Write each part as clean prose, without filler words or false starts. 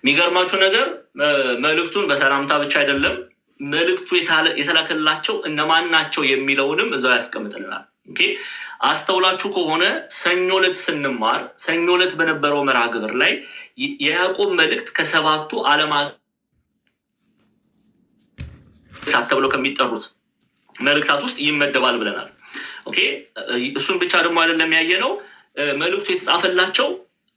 የሚገርማችሁ ነገር መልእክቱን በሰላምታ ብቻ አይደለም መልእክቱ የተላከላቸው እነማን ናቸው የሚለውንም እዛው ያስቀምጥልናል። ኦኬ አስተውላችሁ ከሆነ ሰኞ ዕለት ስንማር ሰኞ ዕለት በነበረው መርሃ ግብር ላይ የያዕቆብ መልእክት ከሰባቱ ዓለማት ተብለው ከሚጠሩት መልእክታት ውስጥ ይመደባል ብለናል። ኦኬ እሱን ብቻ ደግሞ አይደለም ያየነው መልእክቱ የተጻፈላቸው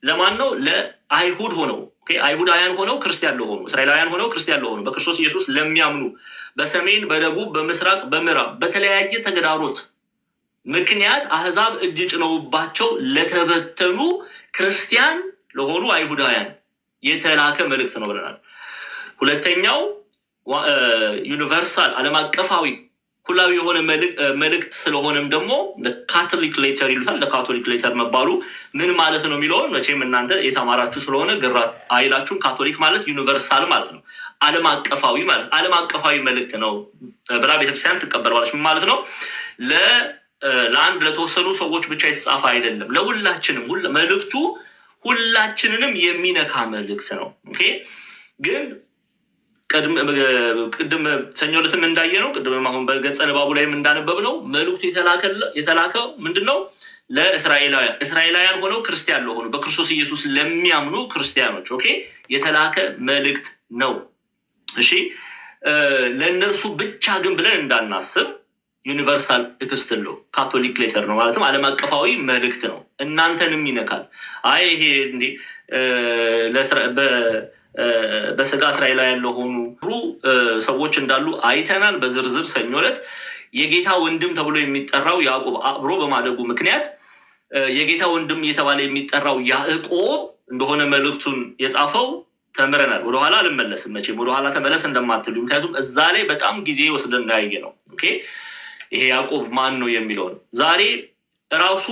ለማን ነው? ለአይሁድ ሆነው አይሁዳውያን ሆነው ክርስቲያን ለሆኑ እስራኤላውያን ሆነው ክርስቲያን ለሆኑ በክርስቶስ ኢየሱስ ለሚያምኑ በሰሜን በደቡብ በምስራቅ በምዕራብ በተለያየ ተግዳሮት ምክንያት አህዛብ እጅ ጭነውባቸው ለተበተኑ ክርስቲያን ለሆኑ አይሁዳውያን የተላከ መልእክት ነው ብለናል። ሁለተኛው ዩኒቨርሳል ዓለም አቀፋዊ ኩላዊ የሆነ መልእክት ስለሆነም ደግሞ ካቶሊክ ሌተር ይሉታል። ለካቶሊክ ሌተር መባሉ ምን ማለት ነው የሚለውን መቼም እናንተ የተማራችሁ ስለሆነ ግራ አይላችሁም። ካቶሊክ ማለት ዩኒቨርሳል ማለት ነው፣ ዓለም አቀፋዊ ማለት ዓለም አቀፋዊ መልእክት ነው ብላ ቤተክርስቲያን ትቀበለዋለች። ምን ማለት ነው? ለአንድ ለተወሰኑ ሰዎች ብቻ የተጻፈ አይደለም፣ ለሁላችንም መልእክቱ ሁላችንንም የሚነካ መልእክት ነው። ኦኬ ግን ቅድም ሰኞ ዕለትም እንዳየነው ቅድም አሁን በገጸ ንባቡ ላይም እንዳነበብነው መልእክቱ የተላከው ምንድነው? ለእስራኤላውያን ሆነው ክርስቲያን ለሆኑ በክርስቶስ ኢየሱስ ለሚያምኑ ክርስቲያኖች ኦኬ የተላከ መልእክት ነው። እሺ ለእነርሱ ብቻ ግን ብለን እንዳናስብ ዩኒቨርሳል ኤፒስትል ነው፣ ካቶሊክ ሌተር ነው ማለትም ዓለም አቀፋዊ መልእክት ነው። እናንተንም ይነካል። አይ ይሄ እንዴ በስጋ እስራኤላውያን ለሆኑ ሰዎች እንዳሉ አይተናል በዝርዝር ሰኞ ዕለት። የጌታ ወንድም ተብሎ የሚጠራው ያዕቆብ አብሮ በማደጉ ምክንያት የጌታ ወንድም እየተባለ የሚጠራው ያዕቆብ እንደሆነ መልእክቱን የጻፈው ተምረናል። ወደኋላ አልመለስም፣ መቼም ወደኋላ ተመለስ እንደማትሉ፣ ምክንያቱም እዛ ላይ በጣም ጊዜ ወስደን ያየ ነው። ኦኬ ይሄ ያዕቆብ ማን ነው የሚለውን ዛሬ ራሱ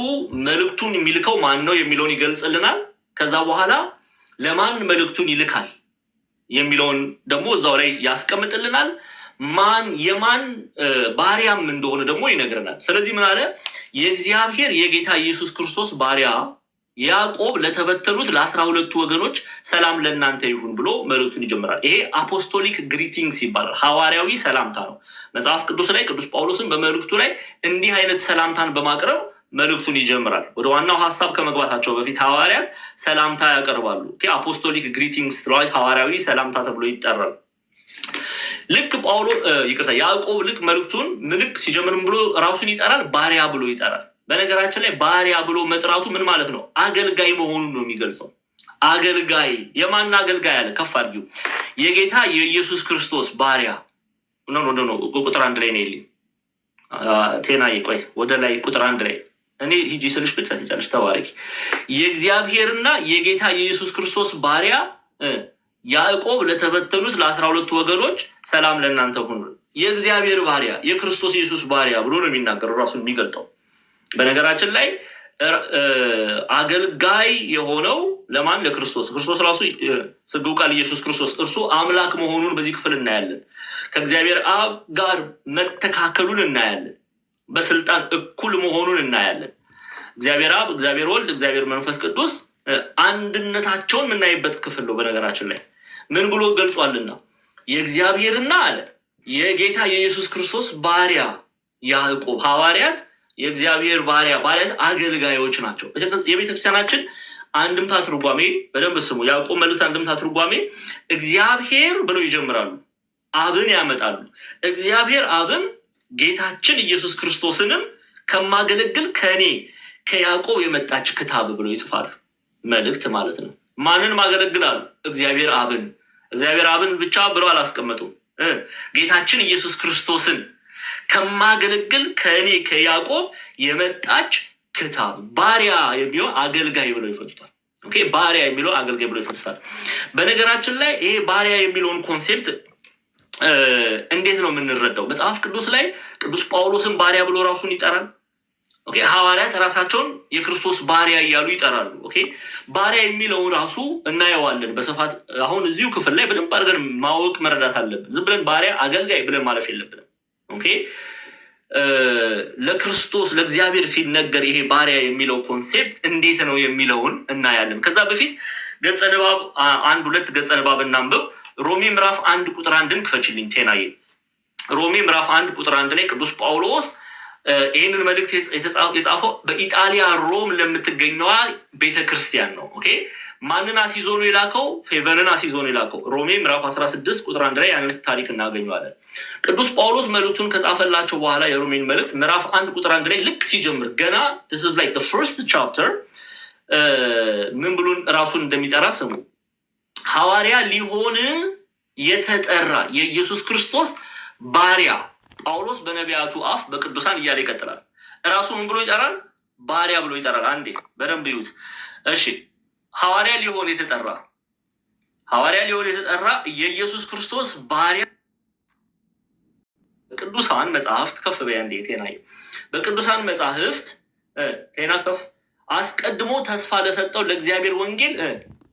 መልእክቱን የሚልከው ማን ነው የሚለውን ይገልጽልናል። ከዛ በኋላ ለማን መልእክቱን ይልካል የሚለውን ደግሞ እዛው ላይ ያስቀምጥልናል። ማን የማን ባሪያም እንደሆነ ደግሞ ይነግረናል። ስለዚህ ምን አለ? የእግዚአብሔር የጌታ ኢየሱስ ክርስቶስ ባሪያ ያዕቆብ ለተበተኑት ለ12 ወገኖች ሰላም ለእናንተ ይሁን ብሎ መልእክቱን ይጀምራል። ይሄ አፖስቶሊክ ግሪቲንግስ ይባላል፣ ሐዋርያዊ ሰላምታ ነው። መጽሐፍ ቅዱስ ላይ ቅዱስ ጳውሎስን በመልእክቱ ላይ እንዲህ አይነት ሰላምታን በማቅረብ መልእክቱን ይጀምራል። ወደ ዋናው ሐሳብ ከመግባታቸው በፊት ሐዋርያት ሰላምታ ያቀርባሉ። አፖስቶሊክ ግሪቲንግስ ትሏል፣ ሐዋርያዊ ሰላምታ ተብሎ ይጠራል። ልክ ያዕቆብ ልክ መልእክቱን ምልክ ሲጀምርም ብሎ ራሱን ይጠራል፣ ባሪያ ብሎ ይጠራል። በነገራችን ላይ ባሪያ ብሎ መጥራቱ ምን ማለት ነው? አገልጋይ መሆኑን ነው የሚገልጸው። አገልጋይ የማን አገልጋይ አለ? ከፍ አድርጊው። የጌታ የኢየሱስ ክርስቶስ ባሪያ ነው። ቁጥር 1 ላይ ነው ይልኝ ቴናዬ፣ ቆይ ወደ ላይ ቁጥር 1 ላይ እኔ ሂጂ ስልሽ ብቻ ትጫለሽ። ተባረኪ። የእግዚአብሔርና የጌታ የኢየሱስ ክርስቶስ ባሪያ ያዕቆብ ለተበተኑት ለ12 ወገኖች ሰላም ለእናንተ ሁኑ። የእግዚአብሔር ባሪያ የክርስቶስ ኢየሱስ ባሪያ ብሎ ነው የሚናገረው፣ ራሱን የሚገልጠው። በነገራችን ላይ አገልጋይ የሆነው ለማን? ለክርስቶስ። ክርስቶስ ራሱ ስግው ቃል ኢየሱስ ክርስቶስ እርሱ አምላክ መሆኑን በዚህ ክፍል እናያለን። ከእግዚአብሔር አብ ጋር መተካከሉን እናያለን። በስልጣን እኩል መሆኑን እናያለን። እግዚአብሔር አብ፣ እግዚአብሔር ወልድ፣ እግዚአብሔር መንፈስ ቅዱስ አንድነታቸውን የምናይበት ክፍል ነው። በነገራችን ላይ ምን ብሎ ገልጿልና የእግዚአብሔርና አለ የጌታ የኢየሱስ ክርስቶስ ባሪያ ያዕቆብ። ሐዋርያት የእግዚአብሔር ባሪያ አገልጋዮች ናቸው። የቤተክርስቲያናችን አንድምታ ትርጓሜ በደንብ ስሙ። ያዕቆብ መልእክት አንድምታ ትርጓሜ እግዚአብሔር ብለው ይጀምራሉ፣ አብን ያመጣሉ። እግዚአብሔር አብን ጌታችን ኢየሱስ ክርስቶስንም ከማገለግል ከያዕቆብ የመጣች ክታብ ብለው ይጽፋሉ። መልእክት ማለት ነው። ማንን ማገለግላሉ? እግዚአብሔር አብን። እግዚአብሔር አብን ብቻ ብለው አላስቀመጡም። ጌታችን ኢየሱስ ክርስቶስን ከማገለግል ከያዕቆብ የመጣች ክታብ። ባሪያ የሚለው አገልጋይ ብለው ይፈቱታል። ኦኬ ባሪያ የሚለው አገልጋይ ብለው ይፈቱታል። በነገራችን ላይ ይሄ ባሪያ የሚለውን ኮንሴፕት እንዴት ነው የምንረዳው? መጽሐፍ ቅዱስ ላይ ቅዱስ ጳውሎስን ባሪያ ብሎ ራሱን ይጠራል። ኦኬ ሐዋርያት ራሳቸውን የክርስቶስ ባሪያ እያሉ ይጠራሉ። ኦኬ ባሪያ የሚለው ራሱ እናየዋለን በስፋት። አሁን እዚሁ ክፍል ላይ በደንብ አድርገን ማወቅ መረዳት አለብን። ዝም ብለን ባሪያ አገልጋይ ብለን ማለፍ የለብንም። ኦኬ ለክርስቶስ ለእግዚአብሔር ሲነገር ይሄ ባሪያ የሚለው ኮንሴፕት እንዴት ነው የሚለውን እናያለን። ከዛ በፊት ገጸ ንባብ አንድ ሁለት ገጸ ንባብ እናንብብ። ሮሜ ምዕራፍ 1 ቁጥር 1ን ክፈችልኝ ቴናዬ። ሮሜ ምዕራፍ 1 ቁጥር 1 ላይ ቅዱስ ጳውሎስ ይህንን መልእክት የጻፈው በኢጣሊያ ሮም ለምትገኘዋ ቤተክርስቲያን ነው። ኦኬ ማንን አስይዞ ነው የላከው? ፌቨንን አስይዞ ነው የላከው። ሮሜ ምዕራፍ 16 ቁጥር 1 ላይ ያንን ታሪክ እናገኘዋለን። ቅዱስ ጳውሎስ መልእክቱን ከጻፈላቸው በኋላ የሮሜን መልእክት ምዕራፍ 1 ቁጥር 1 ላይ ልክ ሲጀምር ገና this is like the first chapter ምን ብሎን ራሱን እንደሚጠራ ስሙ። ሐዋርያ ሊሆን የተጠራ የኢየሱስ ክርስቶስ ባሪያ ጳውሎስ በነቢያቱ አፍ በቅዱሳን እያለ ይቀጥላል። ራሱ ምን ብሎ ይጠራል? ባሪያ ብሎ ይጠራል። አንዴ በደንብ ይዩት። እሺ ሐዋርያ ሊሆን የተጠራ የኢየሱስ ክርስቶስ ባሪያ በቅዱሳን መጽሐፍት ከፍ በያ እንዴ ቴናዬ። በቅዱሳን መጽሐፍት ቴና ከፍ አስቀድሞ ተስፋ ለሰጠው ለእግዚአብሔር ወንጌል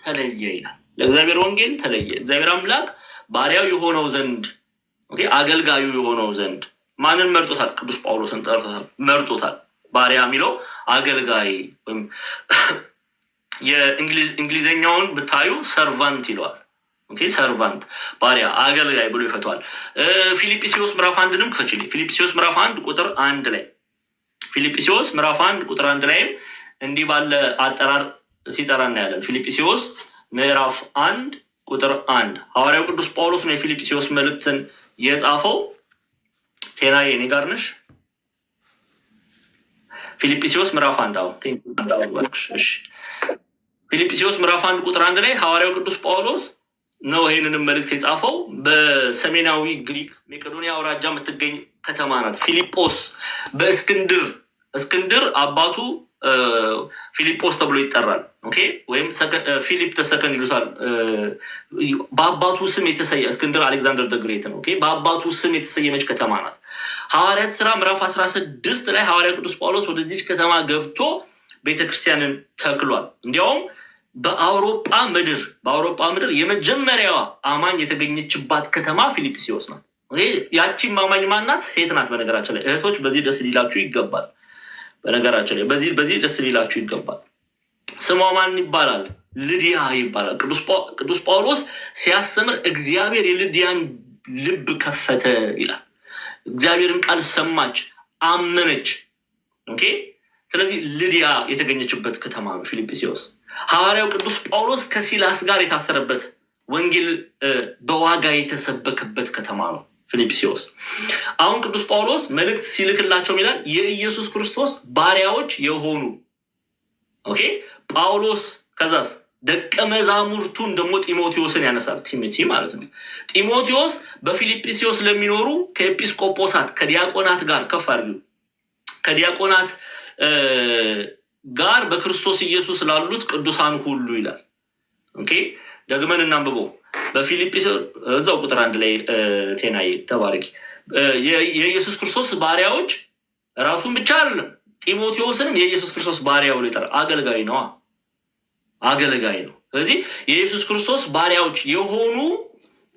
ተለየ ይላል። ለእግዚአብሔር ወንጌል ተለየ። እግዚአብሔር አምላክ ባሪያው የሆነው ዘንድ አገልጋዩ የሆነው ዘንድ ማንን መርጦታል? ቅዱስ ጳውሎስን መርጦታል። ባሪያ የሚለው አገልጋይ ወይም የእንግሊዘኛውን ብታዩ ሰርቫንት ይለዋል። ሰርቫንት ባሪያ አገልጋይ ብሎ ይፈቷል። ፊልጵስዩስ ምዕራፍ 1ንም ክፈችልኝ። ፊልጵስዩስ ምዕራፍ 1 ቁጥር 1 ላይ ፊልጵስዩስ ምዕራፍ 1 ቁጥር 1 ላይም እንዲህ ባለ አጠራር ሲጠራ እናያለን። ፊልጵስዩስ ምዕራፍ 1 ቁጥር 1 ሐዋርያው ቅዱስ ጳውሎስ ነው የፊልጵስዩስ መልእክትን የጻፈው። ቴናዬ እኔ ጋር ነሽ? ፊልጵስዩስ ምዕራፍ 1 እሺ ፊልጵስዩስ ምዕራፍ 1 ቁጥር 1 ላይ ሐዋርያው ቅዱስ ጳውሎስ ነው ይሄንንም መልእክት የጻፈው። በሰሜናዊ ግሪክ መቄዶንያ አውራጃ የምትገኝ ከተማ ናት ፊልጶስ። እስክንድር አባቱ ፊልጶስ ተብሎ ይጠራል። ኦኬ ወይም ፊሊፕ ተሰከንድ ይሉታል። በአባቱ ስም የተሰየ እስክንድር አሌክዛንደር ደ ግሬት ነው። ኦኬ በአባቱ ስም የተሰየመች ከተማ ናት። ሐዋርያት ሥራ ምዕራፍ 16 ላይ ሐዋርያው ቅዱስ ጳውሎስ ወደዚች ከተማ ገብቶ ቤተክርስቲያንን ተክሏል። እንዲያውም በአውሮፓ ምድር የመጀመሪያዋ አማኝ የተገኘችባት ከተማ ፊልጵስዩስ ናት። ኦኬ ያቺም አማኝ ማናት? ሴት ናት። በነገራችን ላይ እህቶች በዚህ ደስ ሊላችሁ ይገባል። በዚህ ደስ ሊላችሁ ይገባል። ስሟ ማን ይባላል? ልድያ ይባላል። ቅዱስ ጳውሎስ ሲያስተምር እግዚአብሔር የልድያን ልብ ከፈተ ይላል። እግዚአብሔርን ቃል ሰማች፣ አመነች። ኦኬ ስለዚህ ልድያ የተገኘችበት ከተማ ነው ፊልጵስዩስ። ሐዋርያው ቅዱስ ጳውሎስ ከሲላስ ጋር የታሰረበት ወንጌል በዋጋ የተሰበከበት ከተማ ነው ፊልጵስዩስ። አሁን ቅዱስ ጳውሎስ መልእክት ሲልክላቸው ይላል የኢየሱስ ክርስቶስ ባሪያዎች የሆኑ ኦኬ ጳውሎስ ከዛስ ደቀ መዛሙርቱን ደግሞ ጢሞቴዎስን ያነሳል። ቲሞቲ ማለት ነው። ጢሞቴዎስ በፊልጵስዩስ ለሚኖሩ ከኤጲስቆጶሳት ከዲያቆናት ጋር ከፍ አድርጉ ከዲያቆናት ጋር በክርስቶስ ኢየሱስ ላሉት ቅዱሳን ሁሉ ይላል። ኦኬ ደግመን እናንብበው። በፊልጵስዩስ እዛው ቁጥር 1 ላይ ቴናዬ ተባረኪ። የኢየሱስ ክርስቶስ ባሪያዎች ራሱን ብቻ አይደለም ጢሞቴዎስንም የኢየሱስ ክርስቶስ ባሪያ ብሎ ይጠራል። አገልጋይ ነው። ስለዚህ የኢየሱስ ክርስቶስ ባሪያዎች የሆኑ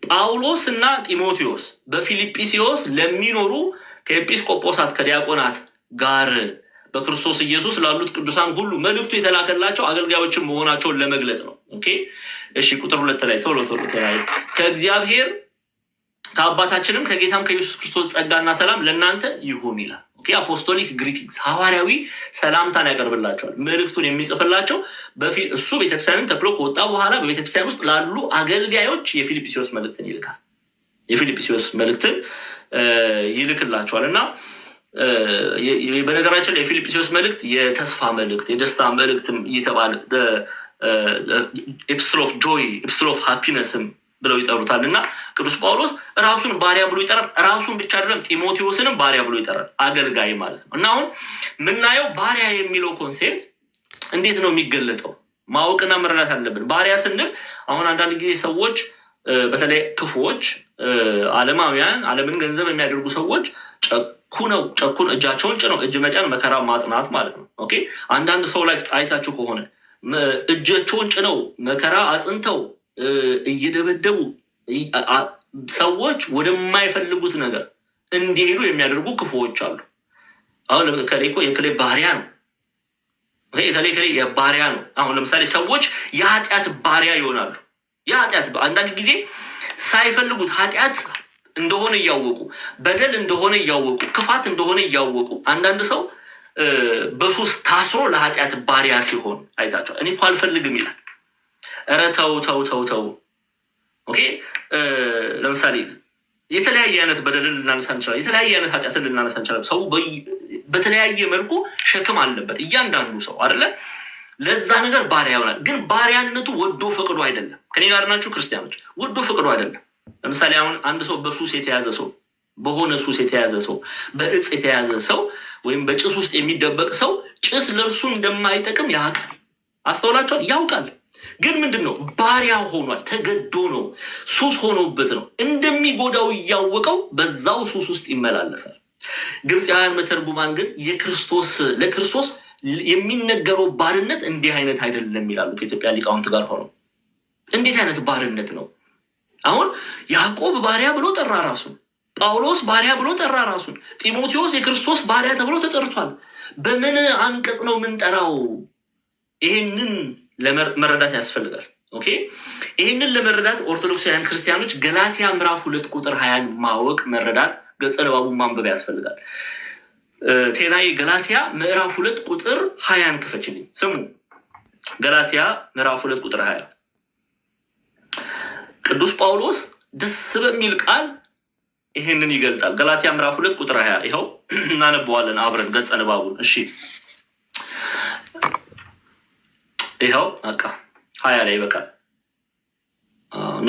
ጳውሎስ እና ጢሞቴዎስ በፊልጵስዩስ ለሚኖሩ ከኤጲስቆጶሳት ከዲያቆናት ጋር በክርስቶስ ኢየሱስ ላሉት ቅዱሳን ሁሉ መልእክቱ የተላከላቸው አገልጋዮችን መሆናቸውን ለመግለጽ ነው። ኦኬ እሺ ቁጥር 2 ላይ ቶሎ ከእግዚአብሔር ከአባታችንም ከጌታም ከኢየሱስ ክርስቶስ ጸጋና ሰላም ለእናንተ ይሁን ይላል። ኦኬ አፖስቶሊክ ግሪቲንግስ ሐዋርያዊ ሰላምታን ያቀርብላቸዋል። መልእክቱን የሚጽፍላቸው እሱ ቤተክርስቲያንን ተክሎ ከወጣ በኋላ በቤተክርስቲያን ውስጥ ላሉ አገልጋዮች የፊልጵስዩስ መልእክትን ይልካል። የፊልጵስዩስ መልእክትን ይልክላቸዋል እና በነገራችን ላይ የፊልጵስዩስ መልእክት የተስፋ መልእክት፣ የደስታ መልእክት እየተባለ ኤፕስትል ኦፍ ጆይ ኤፕስትል ኦፍ ሃፒነስም ብለው ይጠሩታል። እና ቅዱስ ጳውሎስ ራሱን ባሪያ ብሎ ይጠራል። ራሱን ብቻ አይደለም ጢሞቴዎስንም ባሪያ ብሎ ይጠራል። አገልጋይ ማለት ነው። እና አሁን የምናየው ባሪያ የሚለው ኮንሴፕት እንዴት ነው የሚገለጠው ማወቅና መረዳት አለብን። ባሪያ ስንል አሁን አንዳንድ ጊዜ ሰዎች በተለይ ክፉዎች ዓለማውያን ዓለምን ገንዘብ የሚያደርጉ ሰዎች ጨኩነው እጃቸውን ጭነው እጅ መጫን መከራ ማጽናት ማለት ነው። ኦኬ አንዳንድ ሰው ላይ አይታችሁ ከሆነ እጃቸውን ጭነው መከራ አጽንተው እየደበደቡ ሰዎች ወደማይፈልጉት ነገር እንዲሄዱ የሚያደርጉ ክፉዎች አሉ። አሁን ከሌኮ የክሌ ባሪያ ነው ከሌ የባሪያ ነው። አሁን ለምሳሌ ሰዎች የኃጢአት ባሪያ ይሆናሉ። የኃጢአት አንዳንድ ጊዜ ሳይፈልጉት ኃጢአት እንደሆነ እያወቁ በደል እንደሆነ እያወቁ ክፋት እንደሆነ እያወቁ አንዳንድ ሰው በሱስ ታስሮ ለኃጢአት ባሪያ ሲሆን አይታቸው እኔ እኮ አልፈልግም ይላል። ኧረ ተው። ኦኬ ለምሳሌ የተለያየ አይነት በደልን ልናነሳ እንችላለን። የተለያየ አይነት ኃጢአትን ልናነሳ እንችላለን። ሰው በተለያየ መልኩ ሸክም አለበት እያንዳንዱ ሰው አይደለ? ለዛ ነገር ባሪያ ይሆናል። ግን ባሪያነቱ ወዶ ፈቅዶ አይደለም። ከኔ ጋር ናችሁ ክርስቲያኖች? ወዶ ፈቅዶ አይደለም። ለምሳሌ አሁን አንድ ሰው በሱስ የተያዘ ሰው፣ በሆነ ሱስ የተያዘ ሰው፣ በእጽ የተያዘ ሰው ወይም በጭስ ውስጥ የሚደበቅ ሰው ጭስ ለእርሱ እንደማይጠቅም ያውቃል። አስተውላችኋል? ያውቃል። ግን ምንድነው? ባሪያ ሆኗል። ተገዶ ነው። ሱስ ሆኖበት ነው። እንደሚጎዳው እያወቀው በዛው ሱስ ውስጥ ይመላለሳል። ግብፃውያን መተርጉማን ግን ለክርስቶስ የሚነገረው ባርነት እንዲህ አይነት አይደለም ይላሉ። ከኢትዮጵያ ሊቃውንት ጋር ሆነው እንዴት አይነት ባርነት ነው? አሁን ያዕቆብ ባሪያ ብሎ ጠራ ራሱን። ጳውሎስ ባሪያ ብሎ ጠራ ራሱን። ጢሞቴዎስ የክርስቶስ ባሪያ ተብሎ ተጠርቷል። በምን አንቀጽ ነው የምንጠራው? ይሄንን ለመረዳት ያስፈልጋል። ኦኬ ይሄንን ለመረዳት ኦርቶዶክሳውያን ክርስቲያኖች ገላትያ ምዕራፍ 2 ቁጥር 20 ማወቅ መረዳት ገጸ ንባቡን ማንበብ ያስፈልጋል። ቴናይ ገላትያ ምዕራፍ 2 ቁጥር 20 ክፈችልኝ። ስሙ ገላትያ ምዕራፍ 2 ቁጥር 20 ቅዱስ ጳውሎስ ደስ በሚል ቃል ይሄንን ይገልጣል። ገላትያ ምዕራፍ 2 ቁጥር 20 ይኸው እናነበዋለን አብረን ገጸ ንባቡን። እሺ ይኸው በቃ 20 ላይ በቃ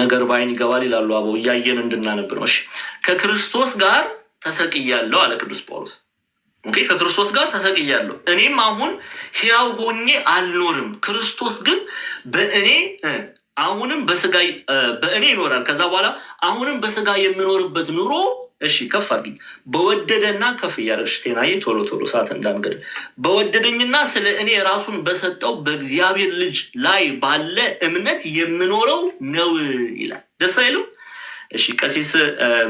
ነገር ባይን ይገባል ይላሉ አበው። እያየን እንድናነብ ነው። እሺ ከክርስቶስ ጋር ተሰቅያለሁ አለ ቅዱስ ጳውሎስ። ኦኬ ከክርስቶስ ጋር ተሰቅያለሁ፣ እኔም አሁን ሕያው ሆኜ አልኖርም፣ ክርስቶስ ግን አሁንም በእኔ ይኖራል። ከዛ በኋላ አሁንም በስጋ የምኖርበት ኑሮ እሺ ከፍ አድርጊ በወደደና ከፍ እያደረግሽ ቴናዬ ቶሎ ሰዓት እንዳንገድ በወደደኝና ስለ እኔ ራሱን በሰጠው በእግዚአብሔር ልጅ ላይ ባለ እምነት የምኖረው ነው ይላል። ደስ አይልም? እሺ ቀሲስ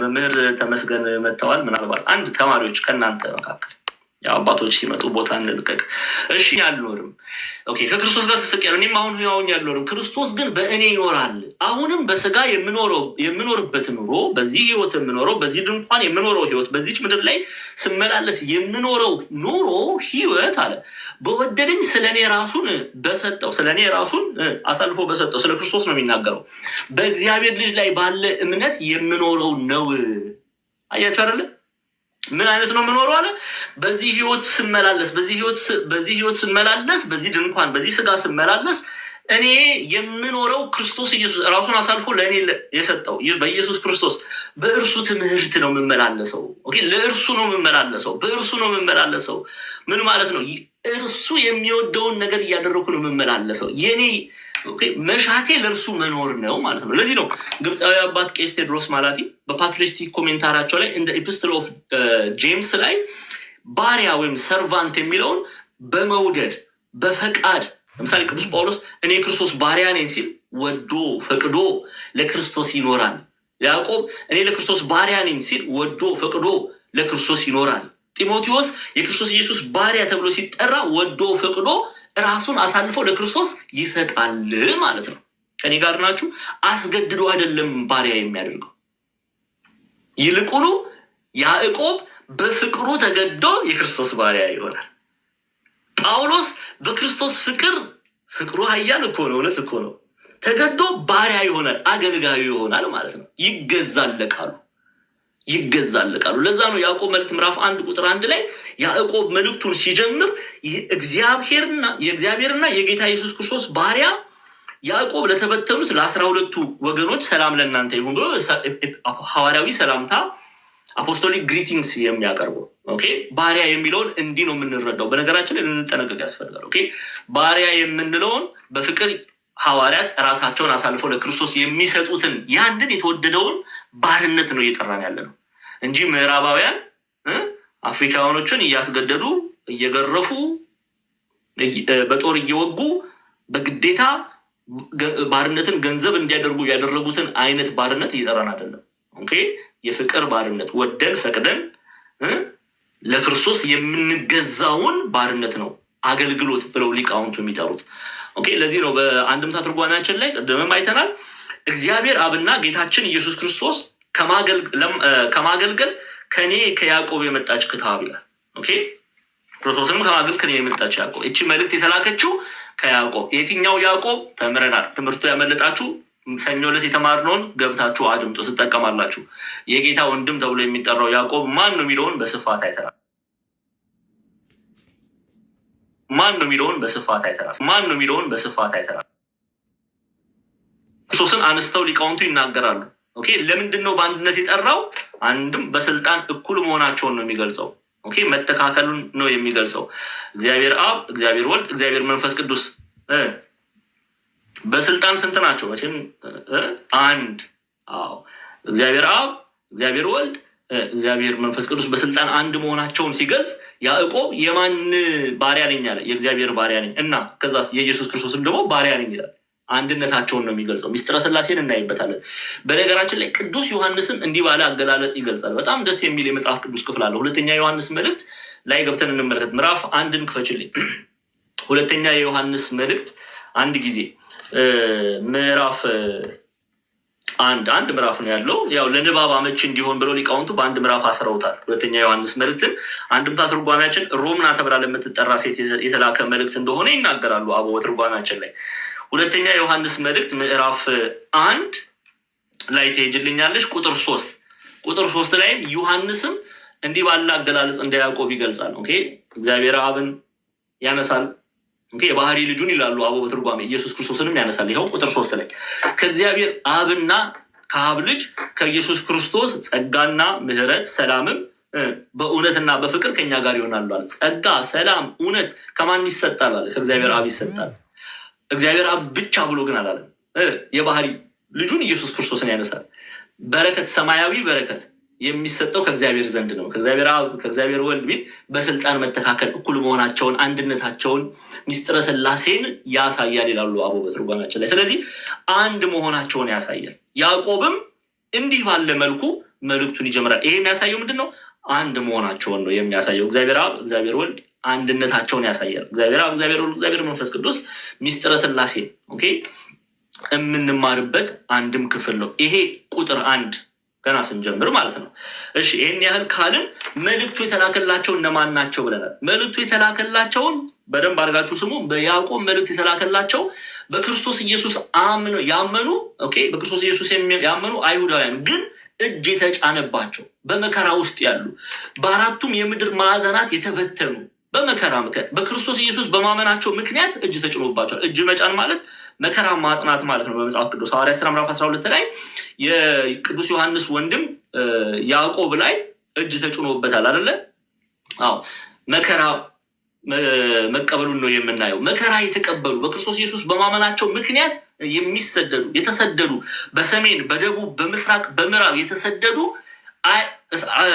መምህር ተመስገን መጥተዋል። ምናልባት አንድ ተማሪዎች ከእናንተ መካከል ያው አባቶች ሲመጡ ቦታ እንልቀቅ። እሺ አልኖርም። ኦኬ ከክርስቶስ ጋር ተሰቅያለሁ፣ እኔም አሁን ሕያው ሆኜ አልኖርም፣ ክርስቶስ ግን በእኔ ይኖራል። አሁንም በስጋ የምኖርበት ኑሮ፣ በዚህ ህይወት የምኖረው፣ በዚህ ድንኳን የምኖረው ህይወት፣ በዚች ምድር ላይ ስመላለስ የምኖረው ኑሮ ህይወት አለ በወደደኝ ስለኔ ራሱን አሳልፎ በሰጠው ስለ ክርስቶስ ነው የሚናገረው። በእግዚአብሔር ልጅ ላይ ባለ እምነት የምኖረው ነው። አያችሁ አይደለ? ምን አይነት ነው የምኖረው አለ? በዚህ ህይወት ስመላለስ፣ በዚህ ድንኳን፣ በዚህ ስጋ ስመላለስ እኔ የምኖረው ክርስቶስ ኢየሱስ ራሱን አሳልፎ ለእኔ የሰጠው በኢየሱስ ክርስቶስ በእርሱ ትምህርት ነው የምመላለሰው። ኦኬ ለእርሱ ነው የምመላለሰው፣ በእርሱ ነው የምመላለሰው። ምን ማለት ነው? እርሱ የሚወደውን ነገር እያደረኩ ነው የምመላለሰው። የኔ መሻቴ ለእርሱ መኖር ነው ማለት ነው። ለዚህ ነው ግብፃዊ አባት ቄስ ቴዎድሮስ ማላቲ በፓትሪስቲክ ኮሜንታራቸው ላይ እንደ ኢፒስትል ኦፍ ጄምስ ላይ ባሪያ ወይም ሰርቫንት የሚለውን በመውደድ በፈቃድ ለምሳሌ ቅዱስ ጳውሎስ እኔ ክርስቶስ ባሪያ ነኝ ሲል ወዶ ፈቅዶ ለክርስቶስ ይኖራል። ያዕቆብ እኔ ለክርስቶስ ባሪያ ነኝ ሲል ወዶ ፈቅዶ ለክርስቶስ ይኖራል። ጢሞቴዎስ የክርስቶስ ኢየሱስ ባሪያ ተብሎ ሲጠራ ወዶ ፈቅዶ ራሱን አሳልፎ ለክርስቶስ ይሰጣል ማለት ነው። ከኔ ጋር ናችሁ? አስገድዶ አይደለም ባሪያ የሚያደርገው። ይልቁኑ ያዕቆብ በፍቅሩ ተገዶ የክርስቶስ ባሪያ ይሆናል። ጳውሎስ በክርስቶስ ፍቅሩ ኃያል እኮ ነው፣ እውነት እኮ ነው። ተገዶ ባሪያ ይሆናል፣ አገልጋዩ ይሆናል ማለት ነው። ይገዛለቃሉ። ለዛ ነው ያዕቆብ መልእክት ምዕራፍ 1 ቁጥር 1 ላይ ያዕቆብ መልእክቱን ሲጀምር የእግዚአብሔርና የጌታ ኢየሱስ ክርስቶስ ባሪያ ያዕቆብ ለተበተኑት ለ12ቱ ወገኖች ሰላም ለእናንተ ይሁን ብሎ ሐዋርያዊ ሰላምታ አፖስቶሊክ ግሪቲንግስ የሚያቀርበው። ኦኬ ባሪያ የሚለውን እንዲህ ነው የምንረዳው። በነገራችን ላይ ልንጠነቀቅ ያስፈልጋል። ኦኬ ባሪያ የምንለውን በፍቅር ሐዋርያት ራሳቸውን አሳልፈው ለክርስቶስ የሚሰጡትን ያንድን የተወደደውን ባርነት ነው እየጠራን ያለ ነው እንጂ ምዕራባውያን አፍሪካውያኖችን እያስገደዱ እየገረፉ በጦር እየወጉ በግዴታ ባርነትን ገንዘብ እንዲያደርጉ ያደረጉትን አይነት ባርነት እየጠራን አይደለም። ኦኬ የፍቅር ባርነት ወደን ፈቅደን ለክርስቶስ የምንገዛውን ባርነት ነው አገልግሎት ብለው ሊቃውንቱ የሚጠሩት። ኦኬ ለዚህ ነው በአንድምታ ትርጓሜያችን ላይ ቅድምም አይተናል እግዚአብሔር አብና ጌታችን ኢየሱስ ክርስቶስ ከማገልገል ከኔ ከያዕቆብ የመጣች ክታብ ይላል። ኦኬ ክርስቶስንም ከማገልገል ከኔ የመጣች ያዕቆብ። እቺ መልእክት የተላከችው ከያዕቆብ። የትኛው ያዕቆብ ተምረናል። ትምህርቱ ያመለጣችሁ ሰኞ ዕለት የተማርነውን ገብታችሁ አድምጡ ትጠቀማላችሁ። የጌታ ወንድም ተብሎ የሚጠራው ያዕቆብ ማን ነው የሚለውን በስፋት አይተናል። ማን ነው የሚለውን በስፋት አይተናል። ክርስቶስን አንስተው ሊቃውንቱ ይናገራሉ። ኦኬ ለምንድን ነው በአንድነት የጠራው? አንድም በስልጣን እኩል መሆናቸውን ነው የሚገልጸው። ኦኬ መተካከሉን ነው የሚገልጸው። እግዚአብሔር አብ፣ እግዚአብሔር ወልድ፣ እግዚአብሔር መንፈስ ቅዱስ በስልጣን ስንት ናቸው? መቼም አንድ። አዎ እግዚአብሔር አብ፣ እግዚአብሔር ወልድ፣ እግዚአብሔር መንፈስ ቅዱስ በስልጣን አንድ መሆናቸውን ሲገልጽ ያዕቆብ የማን ባሪያ ነኝ አለ? የእግዚአብሔር ባሪያ ነኝ እና ከዛስ የኢየሱስ ክርስቶስን ደግሞ ባሪያ ነኝ ይላል። አንድነታቸውን ነው የሚገልጸው። ሚስጥረ ሥላሴን እናይበታለን። በነገራችን ላይ ቅዱስ ዮሐንስም እንዲህ ባለ አገላለጽ ይገልጻል። በጣም ደስ የሚል የመጽሐፍ ቅዱስ ክፍል አለ። ሁለተኛ ዮሐንስ መልእክት ላይ ገብተን እንመለከት። ምዕራፍ 1ን ክፈችልኝ። ሁለተኛ የዮሐንስ መልእክት አንድ ጊዜ ምዕራፍ አንድ ምዕራፍ ነው ያለው። ያው ለንባብ አመቺ እንዲሆን ብለው ሊቃውንቱ በአንድ ምዕራፍ አስረውታል። ሁለተኛ ዮሐንስ መልእክትን አንድምታ ትርጓሜያችን ሮምና ተብላ ለምትጠራ ሴት የተላከ መልእክት እንደሆነ ይናገራሉ አበው ትርጓሜያችን ላይ። ሁለተኛ ዮሐንስ መልእክት ምዕራፍ 1 ላይ ትሄጅልኛለሽ። ቁጥር 3 ላይም ዮሐንስም እንዲህ ባለ አገላለጽ እንደ ያዕቆብ ይገልጻል። ኦኬ እግዚአብሔር አብን ያነሳል። ኦኬ የባህሪ ልጁን ይላሉ አበው በትርጓሜ ኢየሱስ ክርስቶስንም ያነሳል። ይኸው ቁጥር 3 ላይ ከእግዚአብሔር አብና ከአብ ልጅ ከኢየሱስ ክርስቶስ ጸጋና ምሕረት ሰላምም በእውነትና በፍቅር ከኛ ጋር ይሆናሉ አለ። ጸጋ፣ ሰላም፣ እውነት ከማን ይሰጣል አለ? ከእግዚአብሔር አብ ይሰጣል። እግዚአብሔር አብ ብቻ ብሎ ግን አላለም። የባህሪ ልጁን ኢየሱስ ክርስቶስን ያነሳል። በረከት፣ ሰማያዊ በረከት የሚሰጠው ከእግዚአብሔር ዘንድ ነው። ከእግዚአብሔር አብ ከእግዚአብሔር ወልድ ቢል በስልጣን መተካከል እኩል መሆናቸውን አንድነታቸውን ሚስጥረ ሥላሴን ያሳያል ይላሉ አበው በትርጓሜያችን ላይ። ስለዚህ አንድ መሆናቸውን ያሳያል። ያዕቆብም እንዲህ ባለ መልኩ መልእክቱን ይጀምራል። ይሄ የሚያሳየው ምንድን ነው? አንድ መሆናቸውን ነው የሚያሳየው። እግዚአብሔር አብ እግዚአብሔር ወልድ አንድነታቸውን ያሳያል። እግዚአብሔር አብ እግዚአብሔር ወልድ እግዚአብሔር መንፈስ ቅዱስ ሚስጥረ ሥላሴ ኦኬ የምንማርበት አንድም ክፍል ነው ይሄ ቁጥር 1 ገና ስንጀምር ማለት ነው። እሺ ይሄን ያህል ካልን መልእክቱ የተላከላቸው እነማን ናቸው ብለናል። መልእክቱ የተላከላቸውን በደንብ አድርጋችሁ ስሙ። በያዕቆብ መልእክት የተላከላቸው በክርስቶስ ኢየሱስ ያመኑ ኦኬ በክርስቶስ ኢየሱስ ያመኑ አይሁዳውያን ግን እጅ የተጫነባቸው በመከራ ውስጥ ያሉ በአራቱም የምድር ማዕዘናት የተበተኑ በመከራ ምክንያት በክርስቶስ ኢየሱስ በማመናቸው ምክንያት እጅ ተጭኖባቸዋል። እጅ መጫን ማለት መከራ ማጽናት ማለት ነው። በመጽሐፍ ቅዱስ ሐዋርያት ሥራ ምዕራፍ 12 ላይ የቅዱስ ዮሐንስ ወንድም ያዕቆብ ላይ እጅ ተጭኖበታል አይደለ? አዎ መከራ መቀበሉን ነው የምናየው። መከራ የተቀበሉ በክርስቶስ ኢየሱስ በማመናቸው ምክንያት የተሰደዱ በሰሜን በደቡብ በምስራቅ በምዕራብ የተሰደዱ